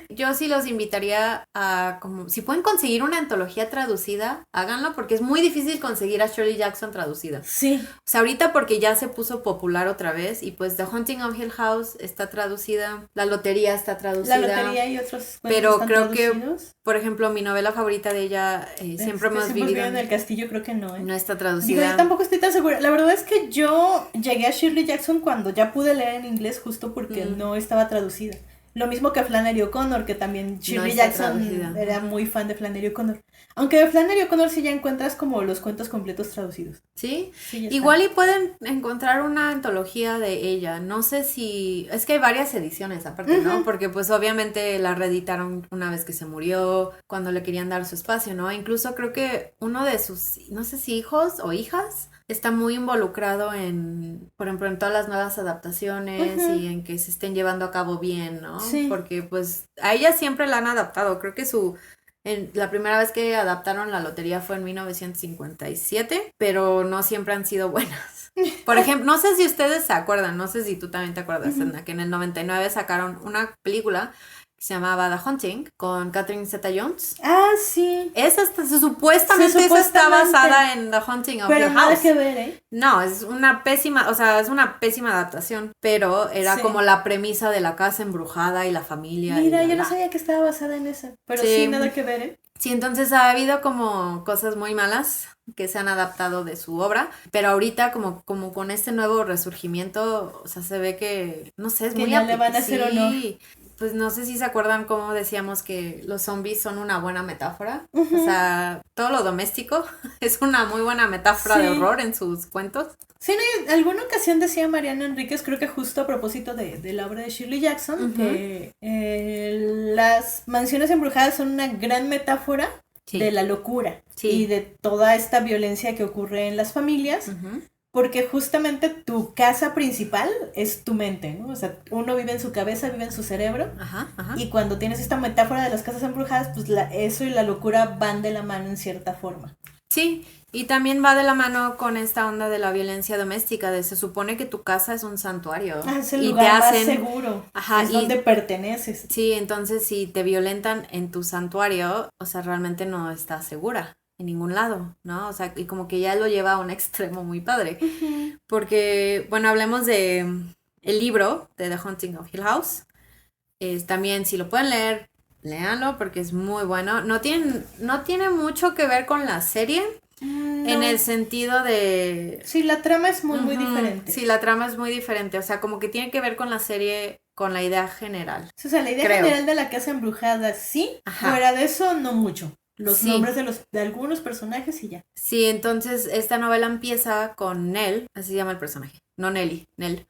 Speaker 1: Yo sí los invitaría a como, si pueden conseguir una antología traducida, háganlo porque es muy difícil conseguir a Shirley Jackson traducida.
Speaker 2: Sí.
Speaker 1: O sea, ahorita porque ya se puso popular otra vez y pues The Haunting of Hill House está traducida, La Lotería está traducida.
Speaker 2: La Lotería y otros cuentos
Speaker 1: pero
Speaker 2: están
Speaker 1: creo
Speaker 2: traducidos.
Speaker 1: que, por ejemplo, mi novela favorita de ella, Siempre hemos vivido
Speaker 2: en el castillo, creo que no, ¿eh?
Speaker 1: no está
Speaker 2: Digo,
Speaker 1: traducida.
Speaker 2: yo tampoco estoy tan segura. La verdad es que yo llegué a Shirley Jackson cuando ya pude leer en inglés justo porque no estaba traducida. Lo mismo que Flannery O'Connor, que también Shirley
Speaker 1: está
Speaker 2: Jackson
Speaker 1: traducida.
Speaker 2: era muy fan de Flannery O'Connor. Aunque de Flannery O'Connor sí ya encuentras como los cuentos completos traducidos.
Speaker 1: ¿Sí?
Speaker 2: Sí, ya
Speaker 1: Igual y pueden encontrar una antología de ella. No sé si... Es que hay varias ediciones aparte, ¿no? Porque pues obviamente la reeditaron una vez que se murió, cuando le querían dar su espacio, ¿no? Incluso creo que uno de sus, no sé si hijos o hijas, está muy involucrado en, por ejemplo, en todas las nuevas adaptaciones y en que se estén llevando a cabo bien, ¿no?
Speaker 2: Sí.
Speaker 1: Porque pues a ella siempre la han adaptado. Creo que la primera vez que adaptaron La Lotería fue en 1957, pero no siempre han sido buenas. Por ejemplo, no sé si ustedes se acuerdan, no sé si tú también te acuerdas, Edna, que en el 99 sacaron una película que se llamaba The Haunting con Catherine Zeta-Jones.
Speaker 2: Ah, sí.
Speaker 1: Supuestamente esa está basada en The Haunting of
Speaker 2: Pero
Speaker 1: Hill
Speaker 2: nada
Speaker 1: House.
Speaker 2: que ver, ¿eh?
Speaker 1: No, es una pésima, o sea, es una pésima adaptación, pero era
Speaker 2: Sí.
Speaker 1: como la premisa de la casa embrujada y la familia.
Speaker 2: Mira,
Speaker 1: y
Speaker 2: yo no sabía que estaba basada en esa. Pero sí, nada que ver, ¿eh?
Speaker 1: Sí, entonces ha habido como cosas muy malas que se han adaptado de su obra, pero ahorita como con este nuevo resurgimiento, o sea, se ve que, no sé, es
Speaker 2: Que
Speaker 1: muy
Speaker 2: ya le van a hacer honor.
Speaker 1: Pues no sé si se acuerdan cómo decíamos que los zombies son una buena metáfora. O sea, todo lo doméstico es una muy buena metáfora de horror en sus cuentos.
Speaker 2: Sí, no, en alguna ocasión decía Mariana Enríquez, creo que justo a propósito de la obra de Shirley Jackson, que las mansiones embrujadas son una gran metáfora de la locura y de toda esta violencia que ocurre en las familias. Porque justamente tu casa principal es tu mente, ¿no? O sea, uno vive en su cabeza, vive en su cerebro. Y cuando tienes esta metáfora de las casas embrujadas, pues eso y la locura van de la mano en cierta forma.
Speaker 1: Sí, y también va de la mano con esta onda de la violencia doméstica, se supone que tu casa es un santuario.
Speaker 2: Es el
Speaker 1: y
Speaker 2: lugar más seguro, es donde perteneces.
Speaker 1: Sí, entonces si te violentan en tu santuario, o sea, realmente no estás segura en ningún lado, ¿no? O sea, y como que ya lo lleva a un extremo muy padre. Porque, bueno, hablemos de el libro de The Haunting of Hill House. También, si lo pueden leer, léanlo porque es muy bueno. No tiene mucho que ver con la serie en el sentido de...
Speaker 2: Sí, la trama es muy
Speaker 1: Ujú,
Speaker 2: diferente.
Speaker 1: Sí, la trama es muy diferente. O sea, como que tiene que ver con la serie, con la idea general.
Speaker 2: O sea, la idea
Speaker 1: creo.
Speaker 2: general de la casa embrujada, sí.
Speaker 1: Ajá.
Speaker 2: Fuera de eso, no mucho. Los
Speaker 1: Sí.
Speaker 2: nombres de algunos personajes y ya.
Speaker 1: Sí, entonces esta novela empieza con Nell, así se llama el personaje, no Nelly, Nell.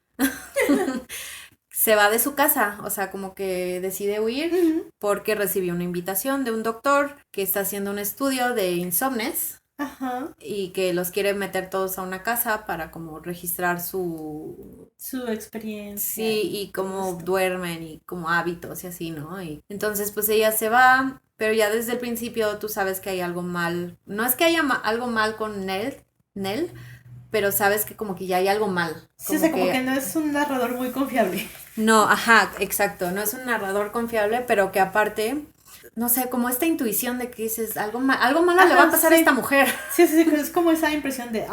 Speaker 1: Se va de su casa, o sea, como que decide huir
Speaker 2: Ujú.
Speaker 1: porque recibió una invitación de un doctor que está haciendo un estudio de insomnes
Speaker 2: Ajá.
Speaker 1: y que los quiere meter todos a una casa para como registrar su...
Speaker 2: Su experiencia.
Speaker 1: Sí, y
Speaker 2: todo
Speaker 1: cómo
Speaker 2: esto.
Speaker 1: duermen y como hábitos y así, ¿no? Y entonces pues ella se va, pero ya desde el principio tú sabes que hay algo mal. No es que haya algo mal con Nell, pero sabes que como que ya hay algo mal.
Speaker 2: Sí, o sea, como que no es un narrador muy confiable.
Speaker 1: No, ajá, exacto, no es un narrador confiable, pero que aparte, no sé, como esta intuición de que dices, algo malo le va a
Speaker 2: Ajá,
Speaker 1: pasar a
Speaker 2: sí.
Speaker 1: esta mujer.
Speaker 2: Sí, sí, sí, es como esa impresión de,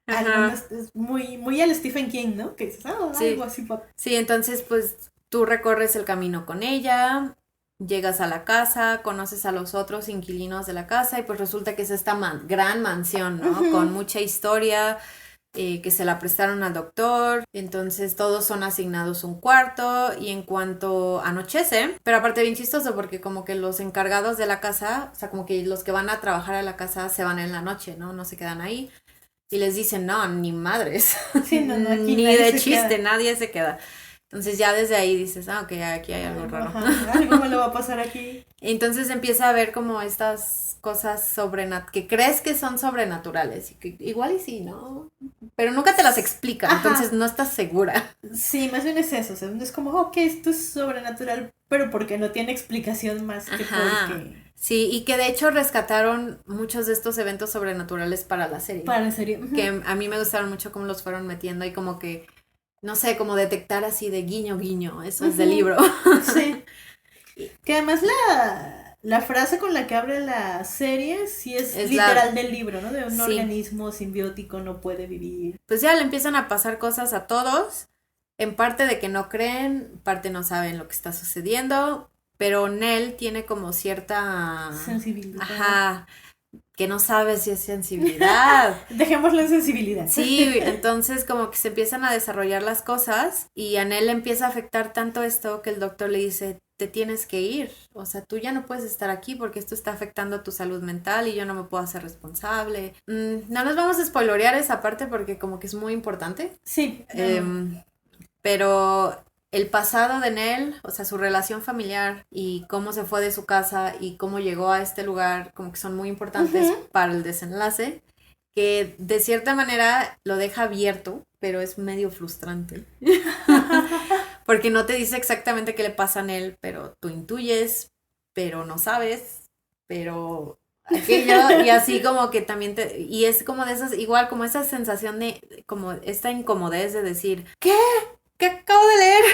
Speaker 1: Ajá.
Speaker 2: es muy, muy al Stephen King, ¿no? Que dices,
Speaker 1: Sí.
Speaker 2: algo así.
Speaker 1: Sí, entonces pues tú recorres el camino con ella, llegas a la casa, conoces a los otros inquilinos de la casa y pues resulta que es esta gran mansión, ¿no?
Speaker 2: Ujú.
Speaker 1: Con mucha historia, que se la prestaron al doctor, entonces todos son asignados un cuarto y en cuanto anochece, pero aparte bien chistoso porque como que los encargados de la casa, o sea, como que los que van a trabajar a la casa se van en la noche, ¿no? No se quedan ahí. Y les dicen, no, ni madres.
Speaker 2: Sí, no, aquí
Speaker 1: Ni
Speaker 2: nadie
Speaker 1: de
Speaker 2: se
Speaker 1: chiste,
Speaker 2: queda.
Speaker 1: nadie se queda. Entonces ya desde ahí dices, ok, aquí hay algo raro.
Speaker 2: Ajá, algo me lo va a pasar aquí.
Speaker 1: Entonces empieza a ver como estas cosas que crees que son sobrenaturales. Y que igual y sí, ¿no? Pero nunca te las explica,
Speaker 2: Ajá.
Speaker 1: entonces no estás segura.
Speaker 2: Sí, más bien es eso. O sea, es como, ok, esto es sobrenatural, pero porque no tiene explicación más que
Speaker 1: Ajá.
Speaker 2: porque.
Speaker 1: Sí, y que de hecho rescataron muchos de estos eventos sobrenaturales para la serie.
Speaker 2: Para la serie. Ujú.
Speaker 1: Que a mí me gustaron mucho cómo los fueron metiendo y como que, no sé, como detectar así de guiño, guiño. Eso es del
Speaker 2: Ujú.
Speaker 1: libro.
Speaker 2: Sí. Que además la frase con la que abre la serie sí es literal del libro, ¿no? De un
Speaker 1: Sí.
Speaker 2: organismo simbiótico no puede vivir.
Speaker 1: Pues ya le empiezan a pasar cosas a todos, en parte de que no creen, parte no saben lo que está sucediendo, pero Nell tiene como cierta...
Speaker 2: Sensibilidad.
Speaker 1: Ajá, que no sabe si es sensibilidad.
Speaker 2: Dejémoslo en sensibilidad.
Speaker 1: Sí, entonces como que se empiezan a desarrollar las cosas y a Nell le empieza a afectar tanto esto que el doctor le dice, te tienes que ir, o sea, tú ya no puedes estar aquí porque esto está afectando a tu salud mental y yo no me puedo hacer responsable. No nos vamos a spoilorear esa parte porque como que es muy importante.
Speaker 2: Sí.
Speaker 1: Pero el pasado de Nell, o sea, su relación familiar y cómo se fue de su casa y cómo llegó a este lugar, como que son muy importantes
Speaker 2: Ujú.
Speaker 1: para el desenlace, que de cierta manera lo deja abierto, pero es medio frustrante. Porque no te dice exactamente qué le pasa a Nell, pero tú intuyes, pero no sabes, pero aquello, y así como que también y es como de esas, igual como esa sensación de, como esta incomodez de decir, ¿qué? ¿Qué acabo de leer?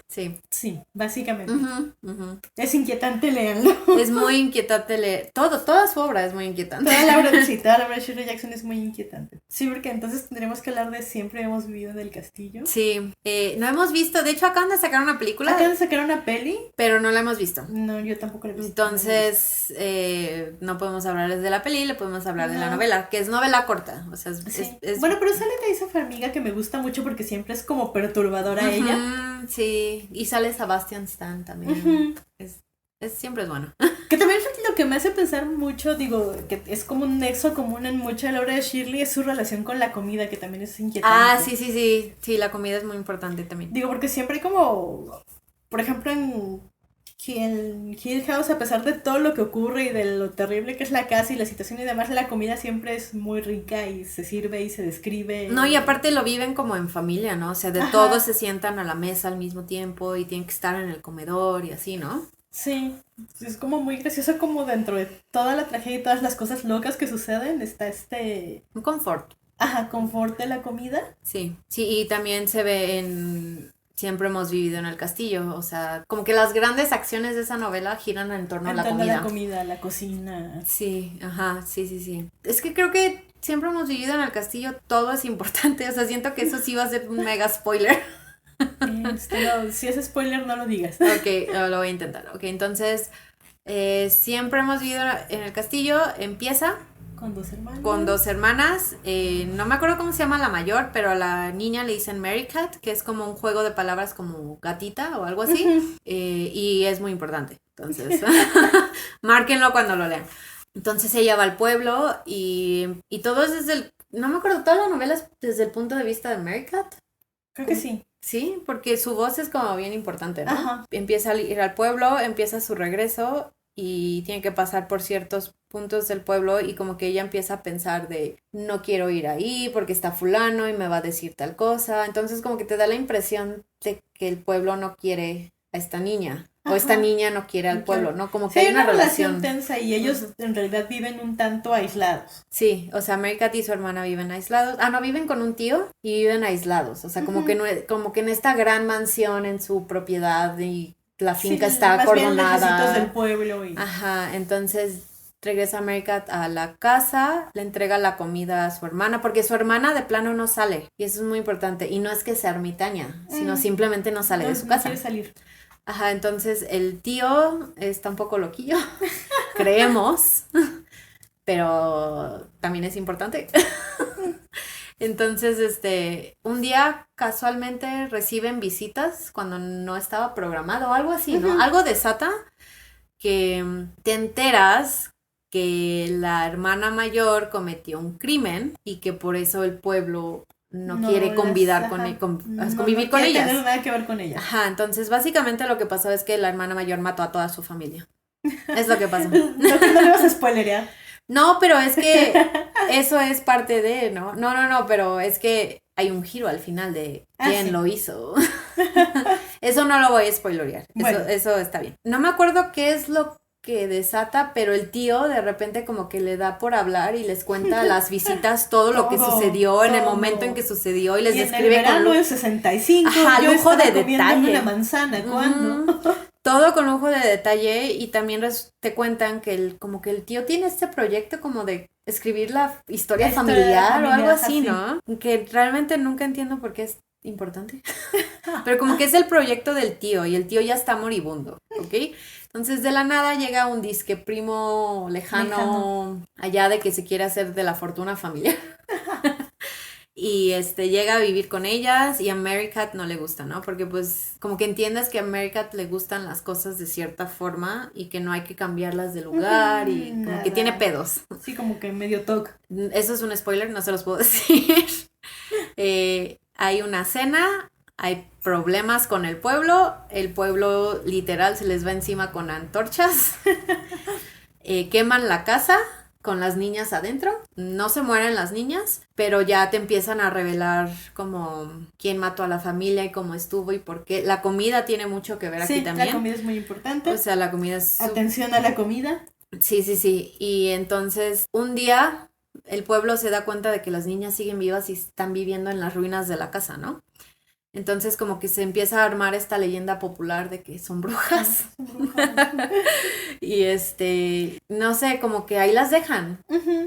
Speaker 1: Sí.
Speaker 2: Sí, básicamente.
Speaker 1: Ujú, ujú.
Speaker 2: Es inquietante leerlo.
Speaker 1: Es muy inquietante leer, toda su obra es muy inquietante.
Speaker 2: Toda la obra de Shirley Jackson es muy inquietante. Sí, porque entonces tendremos que hablar de Siempre hemos vivido en el castillo.
Speaker 1: Sí, no hemos visto, de hecho acaban de sacar una película,
Speaker 2: Acaban de sacar una peli.
Speaker 1: pero no la hemos visto.
Speaker 2: No, yo tampoco la he visto.
Speaker 1: Entonces, no podemos hablarles de la peli, le podemos hablar de la
Speaker 2: No.
Speaker 1: novela, que es novela corta, o sea,
Speaker 2: Sí.
Speaker 1: es-
Speaker 2: Bueno, pero sale de esa amiga que me gusta mucho porque siempre es como perturbadora ella.
Speaker 1: Ujú, sí, y sale Sebastian Stan también,
Speaker 2: Ujú.
Speaker 1: siempre es bueno.
Speaker 2: Que también lo que me hace pensar mucho, digo, que es como un nexo común en mucha de la obra de Shirley, es su relación con la comida, que también es inquietante.
Speaker 1: Sí, la comida es muy importante también.
Speaker 2: Digo, porque siempre hay como, por ejemplo, en Hill House, a pesar de todo lo que ocurre y de lo terrible que es la casa y la situación y demás, la comida siempre es muy rica y se sirve y se describe.
Speaker 1: No, y aparte lo viven como en familia, ¿no? O sea, de
Speaker 2: Ajá.
Speaker 1: todos se sientan a la mesa al mismo tiempo y tienen que estar en el comedor y así, ¿no?
Speaker 2: Sí, es como muy gracioso como dentro de toda la tragedia y todas las cosas locas que suceden, está
Speaker 1: Un confort.
Speaker 2: confort de la comida.
Speaker 1: Sí, sí, y también se ve Siempre hemos vivido en el castillo, o sea, como que las grandes acciones de esa novela giran en torno a la
Speaker 2: En torno a
Speaker 1: comida.
Speaker 2: la comida, la cocina.
Speaker 1: Sí, ajá, sí. Es que creo que siempre hemos vivido en el castillo, todo es importante, o sea, siento que eso sí va a ser un mega spoiler.
Speaker 2: No, si es spoiler, no lo digas.
Speaker 1: Ok, lo voy a intentar. Ok, entonces, siempre hemos vivido en el castillo. Empieza
Speaker 2: Con 2 hermanos.
Speaker 1: con 2 hermanas. No me acuerdo cómo se llama la mayor, pero a la niña le dicen Mary Cat, que es como un juego de palabras como gatita o algo así. Y es muy importante. Entonces, márquenlo cuando lo lean. Entonces ella va al pueblo y todo es desde el... No me acuerdo, toda la novela es desde el punto de vista de Mary Cat.
Speaker 2: Creo que sí.
Speaker 1: Sí, porque su voz es como bien importante, ¿no?
Speaker 2: Ajá.
Speaker 1: Empieza a ir al pueblo, empieza su regreso y tiene que pasar por ciertos puntos del pueblo y como que ella empieza a pensar de no quiero ir ahí porque está fulano y me va a decir tal cosa. Entonces como que te da la impresión de que el pueblo no quiere a esta niña. O esta
Speaker 2: Ajá.
Speaker 1: niña no quiere al
Speaker 2: No
Speaker 1: pueblo,
Speaker 2: quiere.
Speaker 1: ¿no? Como que
Speaker 2: Sí,
Speaker 1: hay una
Speaker 2: relación
Speaker 1: relación.
Speaker 2: tensa y ellos en realidad viven un tanto aislados.
Speaker 1: Sí, o sea, Mary Cat y su hermana viven aislados. Ah, no, viven con un tío y viven aislados. O sea, como que no, como que en esta gran mansión en su propiedad y la finca
Speaker 2: Sí,
Speaker 1: está
Speaker 2: más bien lejecitos del
Speaker 1: acordonada.
Speaker 2: pueblo y...
Speaker 1: Ajá, entonces regresa Mary Cat a la casa, le entrega la comida a su hermana, porque su hermana de plano no sale. Y eso es muy importante. Y no es que sea ermitaña, sino simplemente no sale de su
Speaker 2: no
Speaker 1: casa.
Speaker 2: quiere salir.
Speaker 1: Ajá, entonces el tío está un poco loquillo, creemos, pero también es importante. Entonces, un día casualmente reciben visitas cuando no estaba programado o algo así, ¿no? Algo desata que te enteras que la hermana mayor cometió un crimen y que por eso el pueblo no quiere
Speaker 2: las-
Speaker 1: convidar
Speaker 2: ajá.
Speaker 1: convivir con
Speaker 2: quiere
Speaker 1: ellas.
Speaker 2: tener nada que ver con ellas.
Speaker 1: Ajá, entonces básicamente lo que pasó es que la hermana mayor mató a toda su familia. Es lo que pasó.
Speaker 2: No le vas a spoilerear.
Speaker 1: No, pero es que eso es parte de, ¿no? No, pero es que hay un giro al final de quién
Speaker 2: sí.
Speaker 1: lo hizo. Eso no lo voy a spoilerear.
Speaker 2: Bueno.
Speaker 1: Eso está bien. No me acuerdo qué es lo que desata, pero el tío de repente como que le da por hablar y les cuenta a las visitas todo lo que
Speaker 2: Todo,
Speaker 1: sucedió en el
Speaker 2: todo.
Speaker 1: momento en que sucedió y les
Speaker 2: Y en el
Speaker 1: describe con
Speaker 2: verano
Speaker 1: lujo.
Speaker 2: del 65
Speaker 1: Ajá,
Speaker 2: yo
Speaker 1: lujo
Speaker 2: estaba
Speaker 1: de
Speaker 2: comiéndome
Speaker 1: detalle.
Speaker 2: una manzana. ¿Cuándo?
Speaker 1: Todo con lujo de detalle y también te cuentan que como que el tío tiene este proyecto como de escribir la historia
Speaker 2: La historia de la
Speaker 1: familiar o
Speaker 2: familia,
Speaker 1: algo
Speaker 2: ajá,
Speaker 1: así,
Speaker 2: sí.
Speaker 1: ¿no? Que realmente nunca entiendo por qué es importante. Pero como que es el proyecto del tío y el tío ya está moribundo, ¿ok? Entonces de la nada llega un disque primo lejano allá de que se quiere hacer de la fortuna familiar. Y llega a vivir con ellas y a Mary Cat no le gusta, ¿no? Porque pues como que entiendes que a Mary Cat le gustan las cosas de cierta forma y que no hay que cambiarlas de lugar y como
Speaker 2: Nada.
Speaker 1: que tiene pedos.
Speaker 2: Sí, como que medio toque.
Speaker 1: Eso es un spoiler, no se los puedo decir. Hay una cena, hay problemas con el pueblo literal se les va encima con antorchas, queman la casa con las niñas adentro, no se mueren las niñas, pero ya te empiezan a revelar como quién mató a la familia y cómo estuvo y por qué. La comida tiene mucho que ver aquí
Speaker 2: Sí,
Speaker 1: también.
Speaker 2: la comida es muy importante.
Speaker 1: O sea, la comida es...
Speaker 2: Atención a la comida.
Speaker 1: Sí. Y entonces un día el pueblo se da cuenta de que las niñas siguen vivas y están viviendo en las ruinas de la casa, ¿no? Entonces como que se empieza a armar esta leyenda popular de que son brujas. Y no sé, como que ahí las dejan.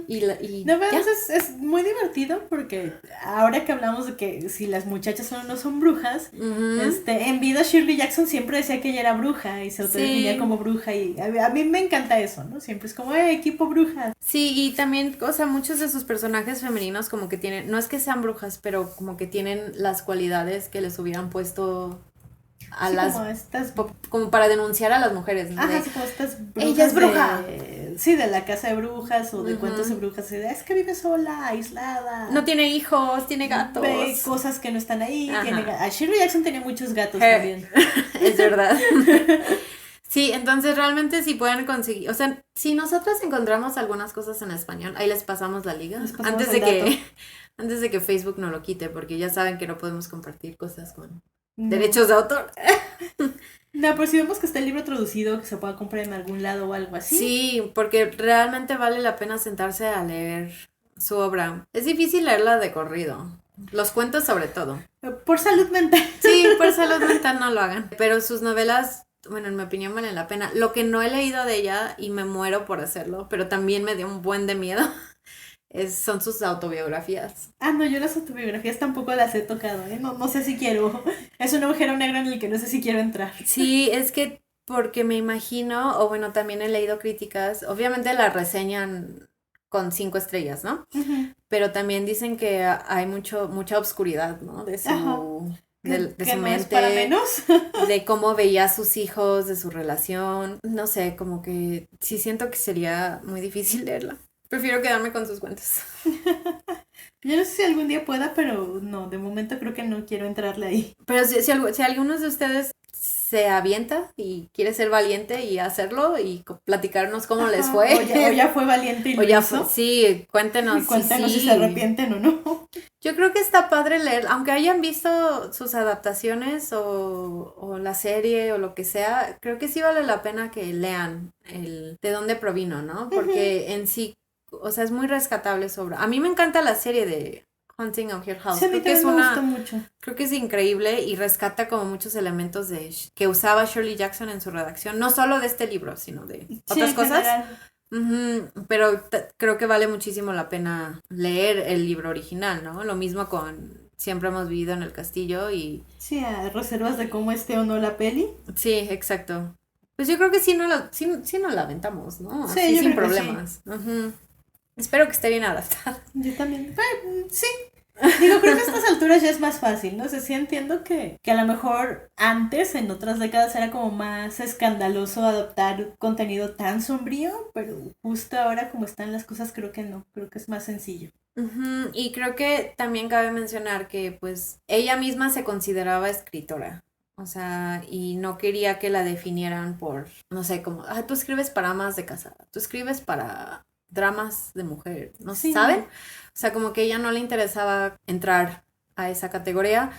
Speaker 1: Y
Speaker 2: No, pero
Speaker 1: ya.
Speaker 2: es muy divertido porque ahora que hablamos de que si las muchachas son o no son brujas,
Speaker 1: Ujú.
Speaker 2: en vida Shirley Jackson siempre decía que ella era bruja y se autodefinía
Speaker 1: Sí.
Speaker 2: como bruja y a mí me encanta eso, ¿no? Siempre es como, equipo brujas.
Speaker 1: Sí, y también, o sea, muchos de sus personajes femeninos como que tienen, no es que sean brujas, pero como que tienen las cualidades que les hubieran puesto a
Speaker 2: Sí,
Speaker 1: las...
Speaker 2: como estas...
Speaker 1: como para denunciar a las mujeres, ¿no?
Speaker 2: Ajá,
Speaker 1: De,
Speaker 2: sí, como estas brujas
Speaker 1: ella es bruja.
Speaker 2: sí, de la casa de brujas o de
Speaker 1: Ujú.
Speaker 2: cuentos de brujas. Es que vive sola, aislada.
Speaker 1: no tiene hijos, tiene gatos.
Speaker 2: Ve cosas que no están ahí.
Speaker 1: Ajá.
Speaker 2: Shirley Jackson tenía muchos gatos
Speaker 1: Eh.
Speaker 2: también.
Speaker 1: Es verdad. Sí, entonces realmente si pueden conseguir, o sea, si nosotros encontramos algunas cosas en español, ahí les pasamos la liga
Speaker 2: Les pasamos
Speaker 1: antes
Speaker 2: el
Speaker 1: de
Speaker 2: dato.
Speaker 1: antes de que Facebook no lo quite, porque ya saben que no podemos compartir cosas con
Speaker 2: No.
Speaker 1: derechos de autor.
Speaker 2: No, pero si vemos que está el libro traducido, que se pueda comprar en algún lado o algo así.
Speaker 1: Sí, porque realmente vale la pena sentarse a leer su obra. Es difícil leerla de corrido. Los cuentos sobre todo.
Speaker 2: Por salud mental.
Speaker 1: Sí, por salud mental no lo hagan. Pero sus novelas, bueno, en mi opinión valen la pena. Lo que no he leído de ella y me muero por hacerlo, pero también me dio un buen de miedo, son sus autobiografías.
Speaker 2: Ah, no, yo las autobiografías tampoco las he tocado, ¿eh? No, no sé si quiero. Es un agujero negro en el que no sé si quiero entrar.
Speaker 1: Sí, es que porque me imagino, o bueno, también he leído críticas, obviamente la reseñan con 5 estrellas, ¿no?
Speaker 2: Ujú.
Speaker 1: Pero también dicen que hay mucha obscuridad, ¿no? De
Speaker 2: Ajá.
Speaker 1: su, de
Speaker 2: Que
Speaker 1: su
Speaker 2: no es para
Speaker 1: mente,
Speaker 2: menos.
Speaker 1: de cómo veía a sus hijos, de su relación. No sé, como que sí siento que sería muy difícil leerla. Prefiero quedarme con sus cuentos.
Speaker 2: Yo no sé si algún día pueda, pero no, de momento creo que no quiero entrarle ahí.
Speaker 1: Pero si alguno de ustedes se avienta y quiere ser valiente y hacerlo y platicarnos cómo les
Speaker 2: Ajá,
Speaker 1: fue.
Speaker 2: o ya fue valiente y
Speaker 1: O
Speaker 2: lo
Speaker 1: ya
Speaker 2: hizo.
Speaker 1: sí, cuéntenos.
Speaker 2: Y cuéntanos
Speaker 1: sí.
Speaker 2: si se arrepienten o no.
Speaker 1: Yo creo que está padre leer, aunque hayan visto sus adaptaciones o la serie o lo que sea, creo que sí vale la pena que lean de dónde provino, ¿no? Porque en sí, o sea, es muy rescatable sobre. A mí me encanta la serie de Haunting of Hill House.
Speaker 2: Sí, a mí
Speaker 1: Creo que es
Speaker 2: también me gustó mucho.
Speaker 1: creo que es increíble y rescata como muchos elementos que usaba Shirley Jackson en su redacción, no solo de este libro, sino de
Speaker 2: Sí,
Speaker 1: otras
Speaker 2: en
Speaker 1: cosas.
Speaker 2: general.
Speaker 1: Pero creo que vale muchísimo la pena leer el libro original, ¿no? Lo mismo con Siempre hemos vivido en el castillo y...
Speaker 2: Sí, a reservas de cómo esté o no la peli.
Speaker 1: Sí, exacto. Pues yo creo que sí nos la aventamos, ¿no?
Speaker 2: Sí,
Speaker 1: Así
Speaker 2: yo
Speaker 1: sin
Speaker 2: creo que sí.
Speaker 1: problemas. Ujú. Espero que esté bien adaptada.
Speaker 2: Yo también. Sí. Digo, creo que a estas alturas ya es más fácil, ¿no? O sea, sí entiendo que a lo mejor antes, en otras décadas, era como más escandaloso adoptar contenido tan sombrío, pero justo ahora como están las cosas, creo que no. Creo que es más sencillo.
Speaker 1: Ujú. Y creo que también cabe mencionar que pues ella misma se consideraba escritora. O sea, y no quería que la definieran por, no sé, como, tú escribes para amas de casa, tú escribes para dramas de mujer, ¿no
Speaker 2: Sí.
Speaker 1: saben? O sea, como que a ella no le interesaba entrar a esa categoría.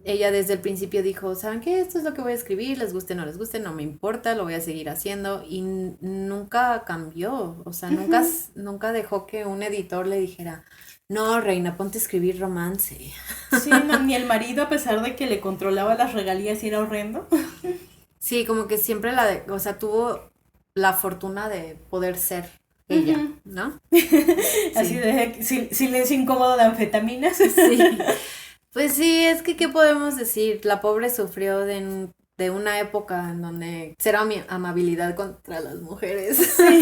Speaker 1: Ella desde el principio dijo, ¿saben qué? Esto es lo que voy a escribir, les guste o no les guste, no me importa, lo voy a seguir haciendo. Y nunca cambió, o sea, nunca dejó que un editor le dijera, no, reina, ponte a escribir romance.
Speaker 2: Sí, no, ni el marido, a pesar de que le controlaba las regalías y era horrendo.
Speaker 1: Sí, como que siempre o sea, tuvo la fortuna de poder ser ella,
Speaker 2: Ujú.
Speaker 1: ¿no?
Speaker 2: Así de silencio incómodo de anfetaminas.
Speaker 1: Sí. Pues sí, es que, ¿qué podemos decir? La pobre sufrió de una época en donde cero amabilidad contra las mujeres.
Speaker 2: Sí,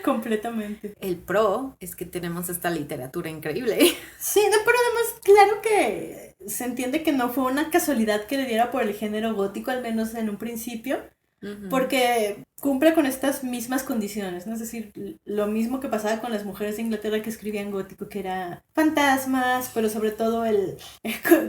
Speaker 2: completamente.
Speaker 1: El pro es que tenemos esta literatura increíble.
Speaker 2: Sí, no, pero además, claro que se entiende que no fue una casualidad que le diera por el género gótico, al menos en un principio,
Speaker 1: Ujú.
Speaker 2: porque cumple con estas mismas condiciones, ¿no? Es decir, lo mismo que pasaba con las mujeres de Inglaterra que escribían gótico, que era fantasmas, pero sobre todo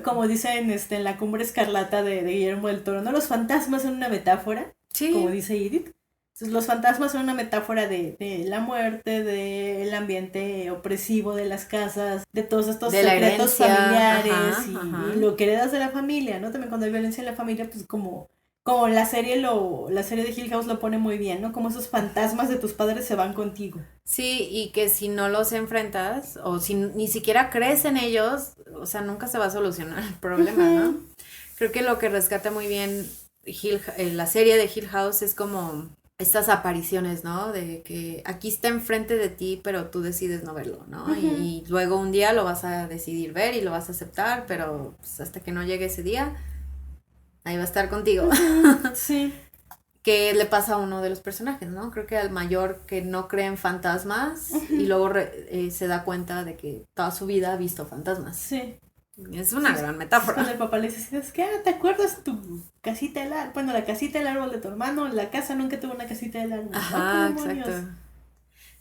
Speaker 2: como dicen en la Cumbre Escarlata de Guillermo del Toro, ¿no? Los fantasmas son una metáfora,
Speaker 1: Sí.
Speaker 2: como dice Edith. Entonces, los fantasmas son una metáfora de la muerte, del ambiente opresivo de las casas, de todos estos
Speaker 1: De la
Speaker 2: secretos
Speaker 1: herencia,
Speaker 2: familiares
Speaker 1: ajá,
Speaker 2: y
Speaker 1: ajá.
Speaker 2: lo que heredas de la familia, ¿no? También cuando hay violencia en la familia, pues como la serie de Hill House lo pone muy bien, ¿no? Como esos fantasmas de tus padres se van contigo.
Speaker 1: Sí, y que si no los enfrentas o si ni siquiera crees en ellos, o sea, nunca se va a solucionar el problema, ¿no?
Speaker 2: Ujú.
Speaker 1: Creo que lo que rescata muy bien la serie de Hill House es como estas apariciones, ¿no? De que aquí está enfrente de ti, pero tú decides no verlo, ¿no?
Speaker 2: Ujú.
Speaker 1: Y luego un día lo vas a decidir ver y lo vas a aceptar, pero pues, hasta que no llegue ese día, ahí va a estar contigo.
Speaker 2: Sí.
Speaker 1: Que le pasa a uno de los personajes, ¿no? Creo que al mayor que no cree en fantasmas y luego se da cuenta de que toda su vida ha visto fantasmas.
Speaker 2: Sí.
Speaker 1: Es una gran
Speaker 2: Cuando
Speaker 1: metáfora.
Speaker 2: el papá le dice, es que, ¿te acuerdas tu casita del árbol? Bueno, la casita del árbol de tu hermano, la casa nunca tuvo una casita del árbol.
Speaker 1: Ajá,
Speaker 2: ¡Oh, qué demonios!
Speaker 1: exacto.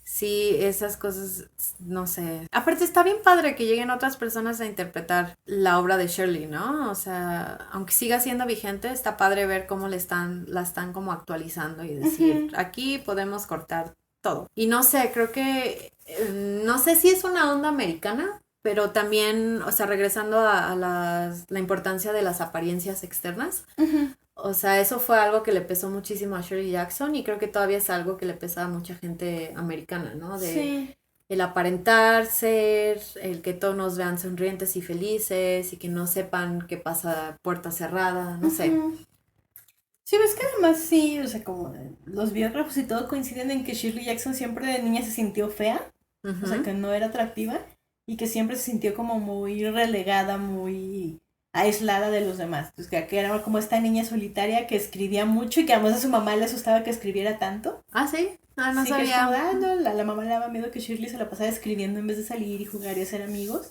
Speaker 1: Sí, esas cosas, no sé. Aparte está bien padre que lleguen otras personas a interpretar la obra de Shirley, ¿no? O sea, aunque siga siendo vigente, está padre ver cómo la están como actualizando y decir,
Speaker 2: Ujú.
Speaker 1: aquí podemos cortar todo. Y no sé, creo que, no sé si es una onda americana, pero también, o sea, regresando a la importancia de las apariencias externas.
Speaker 2: Ujú.
Speaker 1: O sea, eso fue algo que le pesó muchísimo a Shirley Jackson y creo que todavía es algo que le pesa a mucha gente americana, ¿no?
Speaker 2: Sí.
Speaker 1: El aparentar ser, el que todos nos vean sonrientes y felices y que no sepan qué pasa a puerta cerrada, no sé.
Speaker 2: Ujú. Sí, ves que además sí, o sea, como los biógrafos y todo coinciden en que Shirley Jackson siempre de niña se sintió fea. o sea, que no era atractiva y que siempre se sintió como muy relegada, muy aislada de los demás. Entonces, que era como esta niña solitaria que escribía mucho y que además a su mamá le asustaba que escribiera tanto.
Speaker 1: Ah, sí. Ah, no
Speaker 2: Sí, que es
Speaker 1: sabía.
Speaker 2: como, no, la mamá le daba miedo que Shirley se la pasara escribiendo en vez de salir y jugar y hacer amigos.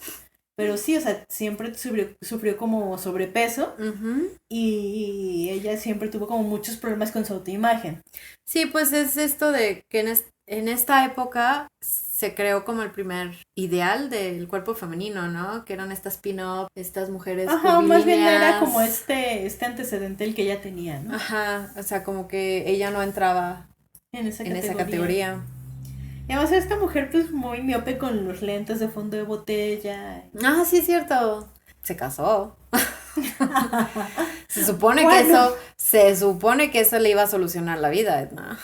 Speaker 2: Pero sí, o sea, siempre sufrió como sobrepeso
Speaker 1: Ujú.
Speaker 2: y ella siempre tuvo como muchos problemas con su autoimagen.
Speaker 1: Sí, pues es esto de que en esta época se creó como el primer ideal del cuerpo femenino, ¿no? Que eran estas pin-up, estas mujeres
Speaker 2: Ajá, más bien era
Speaker 1: curvilíneas.
Speaker 2: como este antecedente el que ella tenía, ¿no?
Speaker 1: Ajá, o sea, como que ella no entraba
Speaker 2: En esa
Speaker 1: en esa
Speaker 2: categoría.
Speaker 1: categoría.
Speaker 2: Y además esta mujer pues muy miope con los lentes de fondo de botella.
Speaker 1: Ah, sí es cierto. Se casó. Se supone
Speaker 2: Bueno.
Speaker 1: se supone que eso le iba a solucionar la vida, Edna.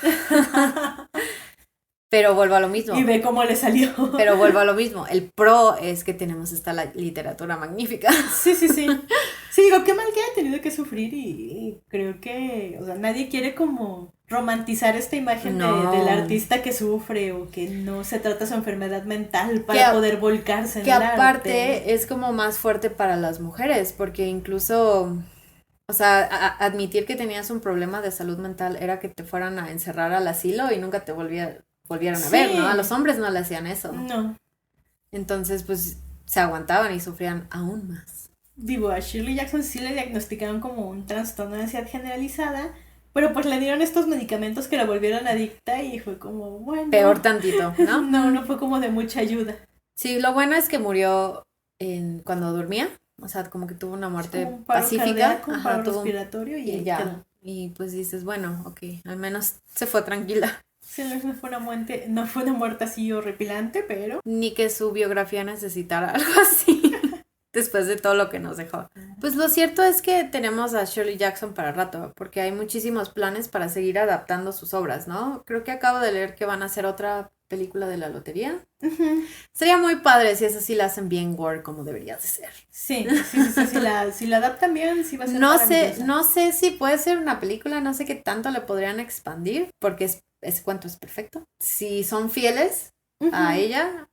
Speaker 1: Pero vuelvo a lo mismo.
Speaker 2: Y ve cómo le salió.
Speaker 1: Pero vuelvo a lo mismo. El pro es que tenemos esta literatura magnífica.
Speaker 2: Sí, sí, sí. Sí, digo, qué mal que haya tenido que sufrir y creo que, o sea, nadie quiere como romantizar esta imagen
Speaker 1: No.
Speaker 2: del artista que sufre o que no se trata su enfermedad mental
Speaker 1: Que
Speaker 2: para
Speaker 1: a-
Speaker 2: poder volcarse en
Speaker 1: Que
Speaker 2: el arte.
Speaker 1: aparte es como más fuerte para las mujeres, porque incluso, o sea, admitir que tenías un problema de salud mental era que te fueran a encerrar al asilo y nunca te volvieran a ver, ¿no? A
Speaker 2: Sí.
Speaker 1: los hombres no le hacían eso.
Speaker 2: No.
Speaker 1: Entonces, pues, se aguantaban y sufrían aún más.
Speaker 2: Digo, a Shirley Jackson sí le diagnosticaron como un trastorno de ansiedad generalizada, pero pues le dieron estos medicamentos que la volvieron adicta y fue como, bueno.
Speaker 1: Peor tantito, ¿no?
Speaker 2: No fue como de mucha ayuda.
Speaker 1: Sí, lo bueno es que murió cuando dormía, o sea, como que tuvo una muerte
Speaker 2: Como un paro
Speaker 1: pacífica.
Speaker 2: cardíaco, un
Speaker 1: Ajá,
Speaker 2: paro
Speaker 1: tuvo
Speaker 2: respiratorio y
Speaker 1: y
Speaker 2: ahí
Speaker 1: ya.
Speaker 2: quedó.
Speaker 1: Y pues dices, bueno, ok, al menos se fue tranquila.
Speaker 2: Sí, no fue una muerte, no fue una muerte así horripilante, pero
Speaker 1: Ni que su biografía necesitara algo así después de todo lo que nos dejó. Pues lo cierto es que tenemos a Shirley Jackson para rato, porque hay muchísimos planes para seguir adaptando sus obras, ¿no? Creo que acabo de leer que van a hacer otra película de la lotería. Sería muy padre si eso sí la hacen bien gore como debería de ser.
Speaker 2: sí, si la adaptan bien, sí va a ser
Speaker 1: No sé,
Speaker 2: maravillosa.
Speaker 1: no sé si puede ser una película, no sé qué tanto le podrían expandir, porque ese cuento es perfecto. Si son fieles a ella,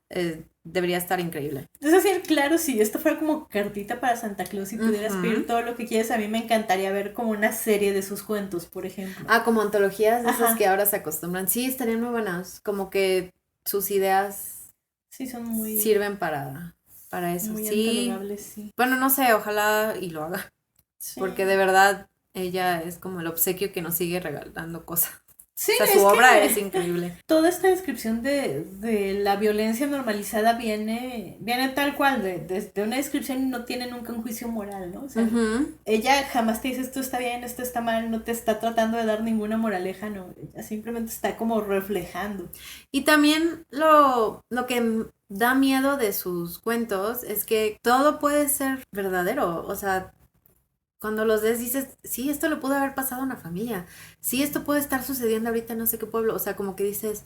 Speaker 1: debería estar increíble.
Speaker 2: Es decir, claro, si esto fuera como cartita para Santa Claus y pudieras
Speaker 1: Ujú.
Speaker 2: pedir todo lo que quieres, a mí me encantaría ver como una serie de sus cuentos, por ejemplo.
Speaker 1: Ah, como antologías de esas
Speaker 2: Ajá.
Speaker 1: que ahora se acostumbran. Sí, estarían muy buenas. Como que sus ideas
Speaker 2: Sí, son muy,
Speaker 1: sirven para eso.
Speaker 2: muy
Speaker 1: Sí.
Speaker 2: antologables, sí.
Speaker 1: Bueno, no sé, ojalá y lo haga.
Speaker 2: Sí.
Speaker 1: Porque de verdad ella es como el obsequio que nos sigue regalando cosas.
Speaker 2: Sí,
Speaker 1: O sea,
Speaker 2: es
Speaker 1: su obra
Speaker 2: que
Speaker 1: es increíble.
Speaker 2: toda esta descripción de la violencia normalizada viene tal cual, de una descripción y no tiene nunca un juicio moral, ¿no? O sea,
Speaker 1: Ujú.
Speaker 2: ella jamás te dice esto está bien, esto está mal, no te está tratando de dar ninguna moraleja, no, ella simplemente está como reflejando.
Speaker 1: Y también lo que da miedo de sus cuentos es que todo puede ser verdadero. O sea, cuando los ves dices, sí, esto le pudo haber pasado a una familia. Sí, esto puede estar sucediendo ahorita en no sé qué pueblo. O sea, como que dices,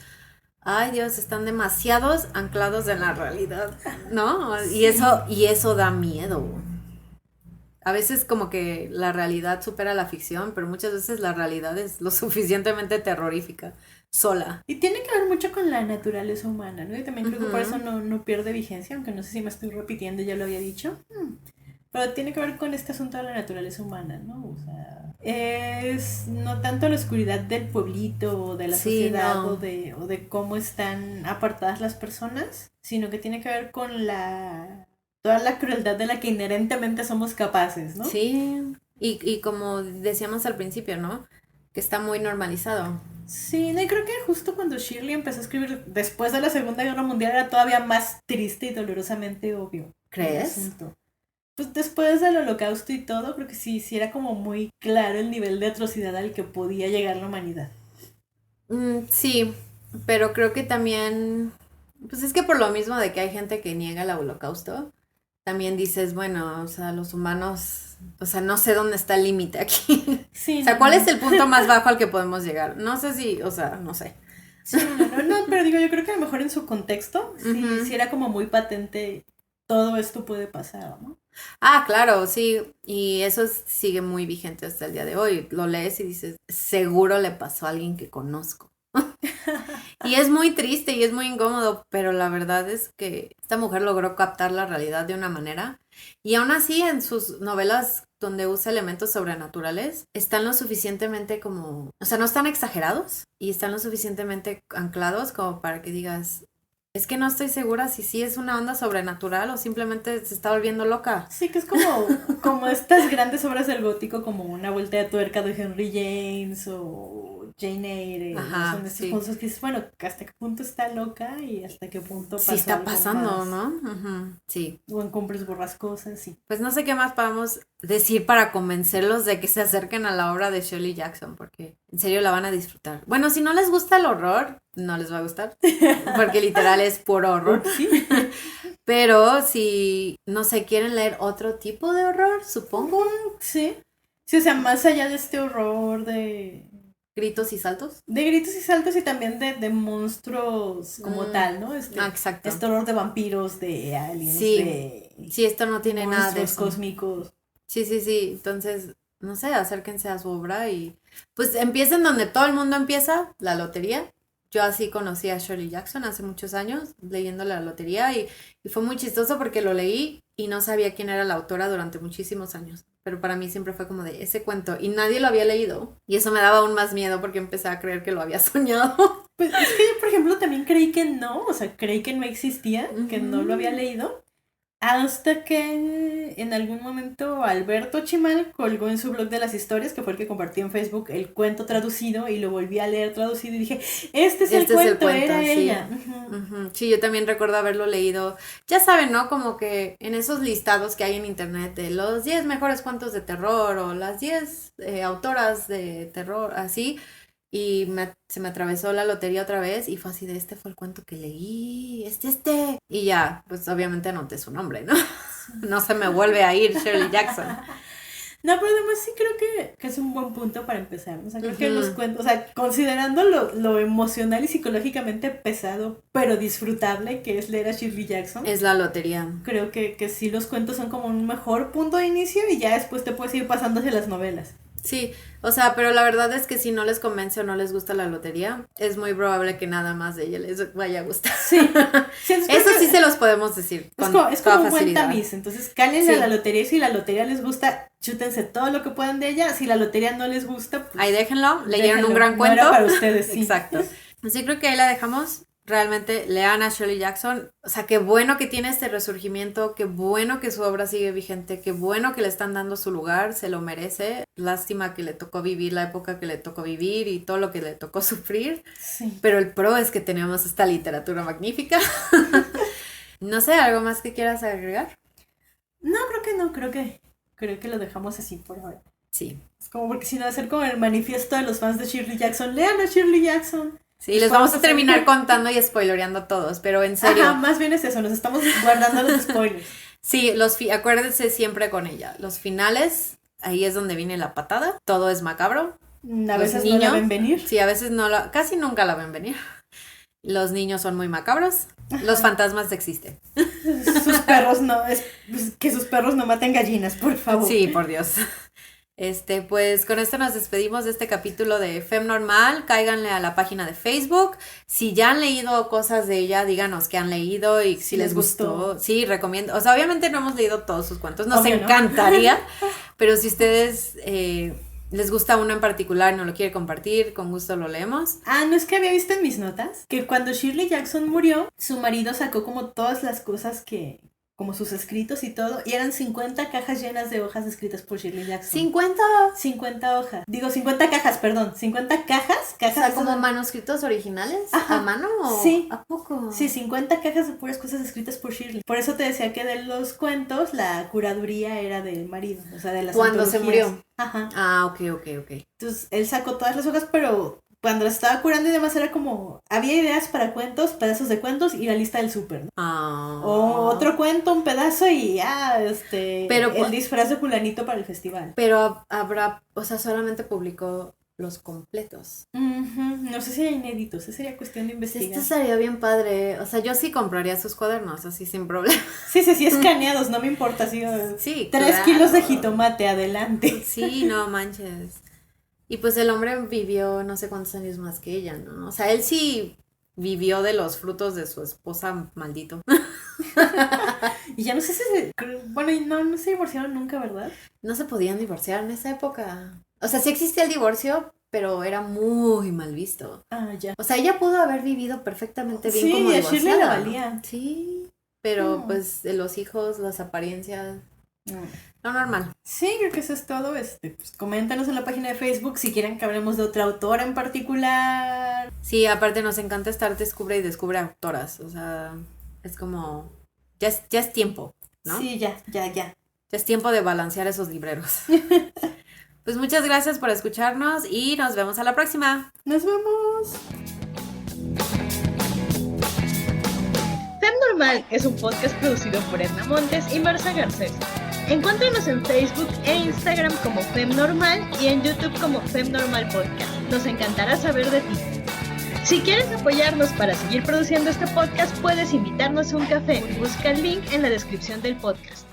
Speaker 1: ay Dios, están demasiados anclados en la realidad, ¿no?
Speaker 2: Sí.
Speaker 1: Y eso da miedo. A veces como que la realidad supera la ficción, pero muchas veces la realidad es lo suficientemente terrorífica, sola.
Speaker 2: Y tiene que ver mucho con la naturaleza humana, ¿no? Y también creo que por
Speaker 1: Ujú.
Speaker 2: eso no pierde vigencia, aunque no sé si me estoy repitiendo, ya lo había dicho. Pero tiene que ver con este asunto de la naturaleza humana, ¿no? O sea, es no tanto la oscuridad del pueblito o de la
Speaker 1: Sí,
Speaker 2: sociedad
Speaker 1: no.
Speaker 2: o de cómo están apartadas las personas, sino que tiene que ver con toda la crueldad de la que inherentemente somos capaces, ¿no?
Speaker 1: Sí, y como decíamos al principio, ¿no? Que está muy normalizado.
Speaker 2: Sí, no, y creo que justo cuando Shirley empezó a escribir después de la Segunda Guerra Mundial era todavía más triste y dolorosamente obvio el
Speaker 1: ¿Crees?
Speaker 2: asunto. Pues después del holocausto y todo, creo que sí era como muy claro el nivel de atrocidad al que podía llegar la humanidad.
Speaker 1: Sí, pero creo que también, pues es que por lo mismo de que hay gente que niega el holocausto, también dices, bueno, o sea, los humanos, o sea, no sé dónde está el límite aquí.
Speaker 2: Sí,
Speaker 1: O sea,
Speaker 2: no,
Speaker 1: ¿cuál
Speaker 2: no.
Speaker 1: es el punto más bajo al que podemos llegar? No sé si, o sea, no sé.
Speaker 2: Sí, no, pero digo, yo creo que a lo mejor en su contexto
Speaker 1: Ujú.
Speaker 2: sí era como muy patente todo esto puede pasar, ¿no?
Speaker 1: Ah, claro, sí, y eso sigue muy vigente hasta el día de hoy. Lo lees y dices, seguro le pasó a alguien que conozco. Y es muy triste y es muy incómodo, pero la verdad es que esta mujer logró captar la realidad de una manera. Y aún así, en sus novelas donde usa elementos sobrenaturales, están lo suficientemente como, o sea, no están exagerados y están lo suficientemente anclados como para que digas, es que no estoy segura si sí es una onda sobrenatural o simplemente se está volviendo loca.
Speaker 2: Sí, que es como estas grandes obras del gótico, como Una vuelta de tuerca de Henry James o Jane Eyre.
Speaker 1: Ajá,
Speaker 2: Son estos
Speaker 1: sí.
Speaker 2: puntos que dices, bueno, hasta qué punto está loca y hasta qué punto
Speaker 1: Sí
Speaker 2: pasa
Speaker 1: está
Speaker 2: algo
Speaker 1: pasando,
Speaker 2: más.
Speaker 1: ¿no? Ujú, sí.
Speaker 2: O en Cumbres Borrascosas, sí.
Speaker 1: Pues no sé qué más podemos decir para convencerlos de que se acerquen a la obra de Shirley Jackson, porque en serio la van a disfrutar. Bueno, si no les gusta el horror, no les va a gustar, porque literal es puro horror.
Speaker 2: Sí.
Speaker 1: Pero si, no sé, quieren leer otro tipo de horror, supongo,
Speaker 2: Sí. Sí, o sea, más allá de este horror
Speaker 1: gritos y saltos.
Speaker 2: de gritos y saltos y también de monstruos como tal, ¿no?
Speaker 1: Exacto.
Speaker 2: Este horror de vampiros, de aliens,
Speaker 1: Sí.
Speaker 2: de
Speaker 1: Sí, esto no tiene nada de
Speaker 2: monstruos
Speaker 1: eso.
Speaker 2: cósmicos.
Speaker 1: Sí, sí, sí. Entonces, no sé, acérquense a su obra y pues empiecen donde todo el mundo empieza, la lotería. Yo así conocí a Shirley Jackson hace muchos años, leyendo la lotería y fue muy chistoso porque lo leí y no sabía quién era la autora durante muchísimos años. Pero para mí siempre fue como de ese cuento y nadie lo había leído y eso me daba aún más miedo porque empecé a creer que lo había soñado.
Speaker 2: Pues es que yo, por ejemplo, también creí que no, o sea, creí que no existía, que no lo había leído, hasta que en algún momento Alberto Chimal colgó en su blog de las historias, que fue el que compartió en Facebook, el cuento traducido y lo volví a leer traducido y dije, este es el cuento, era
Speaker 1: sí.
Speaker 2: ella.
Speaker 1: Ujú. Sí, yo también recuerdo haberlo leído. Ya saben, ¿no? Como que en esos listados que hay en internet de los 10 mejores cuentos de terror o las 10 autoras de terror, así. Y se me atravesó la lotería otra vez y fue así de este fue el cuento que leí, este. Y ya, pues obviamente anoté su nombre, ¿no? No se me vuelve a ir Shirley Jackson.
Speaker 2: No, pero además sí creo que es un buen punto para empezar. O sea, creo que
Speaker 1: Ujú.
Speaker 2: los cuentos, o sea, considerando lo emocional y psicológicamente pesado, pero disfrutable que es leer a Shirley Jackson,
Speaker 1: Es la lotería.
Speaker 2: creo que sí los cuentos son como un mejor punto de inicio y ya después te puedes ir pasando hacia las novelas.
Speaker 1: Sí, o sea, pero la verdad es que si no les convence o no les gusta la lotería, es muy probable que nada más de ella les vaya a gustar.
Speaker 2: Sí, entonces creo
Speaker 1: Eso
Speaker 2: que
Speaker 1: sí se los podemos decir con
Speaker 2: es
Speaker 1: toda
Speaker 2: como un buen
Speaker 1: facilidad.
Speaker 2: tamiz. Entonces, cálenle
Speaker 1: Sí.
Speaker 2: a la lotería y si la lotería les gusta, chútense todo lo que puedan de ella. Si la lotería no les gusta, pues
Speaker 1: Ahí déjenlo, leyeron
Speaker 2: déjenlo.
Speaker 1: un gran
Speaker 2: No
Speaker 1: cuento.
Speaker 2: era para ustedes, sí.
Speaker 1: Exacto. Así creo que ahí la dejamos. Realmente lean a Shirley Jackson. O sea, qué bueno que tiene este resurgimiento, qué bueno que su obra sigue vigente, qué bueno que le están dando su lugar, se lo merece. Lástima que le tocó vivir la época que le tocó vivir y todo lo que le tocó sufrir.
Speaker 2: Sí.
Speaker 1: Pero el pro es que tenemos esta literatura magnífica. No sé, ¿algo más que quieras agregar?
Speaker 2: No, creo que no, creo que lo dejamos así por ahora.
Speaker 1: Sí.
Speaker 2: Es como porque si no va a ser como el manifiesto de los fans de Shirley Jackson. Lean a Shirley Jackson.
Speaker 1: Sí, les vamos a terminar contando y spoiloreando a todos, pero en serio.
Speaker 2: Ajá, más bien es eso, nos estamos guardando los spoilers.
Speaker 1: Sí, acuérdense siempre con ella. Los finales, ahí es donde viene la patada. Todo es macabro.
Speaker 2: A
Speaker 1: Los
Speaker 2: veces no
Speaker 1: niños,
Speaker 2: la ven venir.
Speaker 1: Sí, a veces casi nunca la ven venir. Los niños son muy macabros. Los fantasmas existen.
Speaker 2: Sus perros no, que sus perros no maten gallinas, por favor.
Speaker 1: Sí, por Dios. Pues con esto nos despedimos de este capítulo de Fem Normal. Cáiganle a la página de Facebook. Si ya han leído cosas de ella, díganos qué han leído y si les gustó. Sí, recomiendo. O sea, obviamente no hemos leído todos sus cuentos. Nos
Speaker 2: Obvio, ¿no?
Speaker 1: encantaría. Pero si ustedes les gusta uno en particular y no lo quiere compartir, con gusto lo leemos.
Speaker 2: Ah, ¿no es que había visto en mis notas? Que cuando Shirley Jackson murió, su marido sacó como todas las cosas como sus escritos y todo, y eran 50 cajas llenas de hojas escritas por Shirley Jackson.
Speaker 1: ¿50?
Speaker 2: 50 hojas. Digo, 50 cajas, perdón. 50 cajas.
Speaker 1: O sea, como manuscritos originales.
Speaker 2: Ajá.
Speaker 1: ¿A mano o
Speaker 2: Sí.
Speaker 1: a poco?
Speaker 2: Sí, 50 cajas de puras cosas escritas por Shirley. Por eso te decía que de los cuentos, la curaduría era del marido, o sea, de las
Speaker 1: Cuando se
Speaker 2: antologías.
Speaker 1: murió.
Speaker 2: Ajá.
Speaker 1: Ah, ok.
Speaker 2: Entonces, él sacó todas las hojas, pero cuando las estaba curando y demás era como, había ideas para cuentos, pedazos de cuentos y la lista del súper, ¿no?
Speaker 1: Ah.
Speaker 2: O otro cuento, un pedazo y
Speaker 1: Pero
Speaker 2: el disfraz de fulanito para el festival.
Speaker 1: Pero habrá, o sea, solamente publicó los completos.
Speaker 2: Ujú. No sé si hay inéditos, esa sería cuestión de investigar.
Speaker 1: Esto estaría bien padre. O sea, yo sí compraría sus cuadernos, así sin problema.
Speaker 2: Sí, escaneados, no me importa, sí.
Speaker 1: Sí,
Speaker 2: 3
Speaker 1: claro.
Speaker 2: kilos de jitomate, adelante.
Speaker 1: Sí, no manches. Y pues el hombre vivió no sé cuántos años más que ella, ¿no? O sea, él sí vivió de los frutos de su esposa, maldito.
Speaker 2: Y ya no sé si bueno, y no se divorciaron nunca, ¿verdad?
Speaker 1: No se podían divorciar en esa época. O sea, sí existía el divorcio, pero era muy mal visto.
Speaker 2: Ah, ya.
Speaker 1: O sea, ella pudo haber vivido perfectamente bien
Speaker 2: Sí,
Speaker 1: como
Speaker 2: a Shirley le
Speaker 1: divorciada.
Speaker 2: valía.
Speaker 1: Sí, pero
Speaker 2: Mm.
Speaker 1: pues de los hijos, las apariencias, lo normal.
Speaker 2: Sí, creo que eso es todo. Pues coméntanos en la página de Facebook si quieren que hablemos de otra autora en particular.
Speaker 1: Sí, aparte nos encanta estar descubre y descubre autoras. O sea, es como, ya es tiempo, ¿no?
Speaker 2: Sí, ya.
Speaker 1: Ya es tiempo de balancear esos libreros. Pues muchas gracias por escucharnos y nos vemos a la próxima.
Speaker 2: Nos vemos.
Speaker 3: Femnormal es un podcast producido por Edna Montes y Marza Garcés. Encuéntranos en Facebook e Instagram como Femnormal y en YouTube como Femnormal Podcast. Nos encantará saber de ti. Si quieres apoyarnos para seguir produciendo este podcast, puedes invitarnos a un café. Busca el link en la descripción del podcast.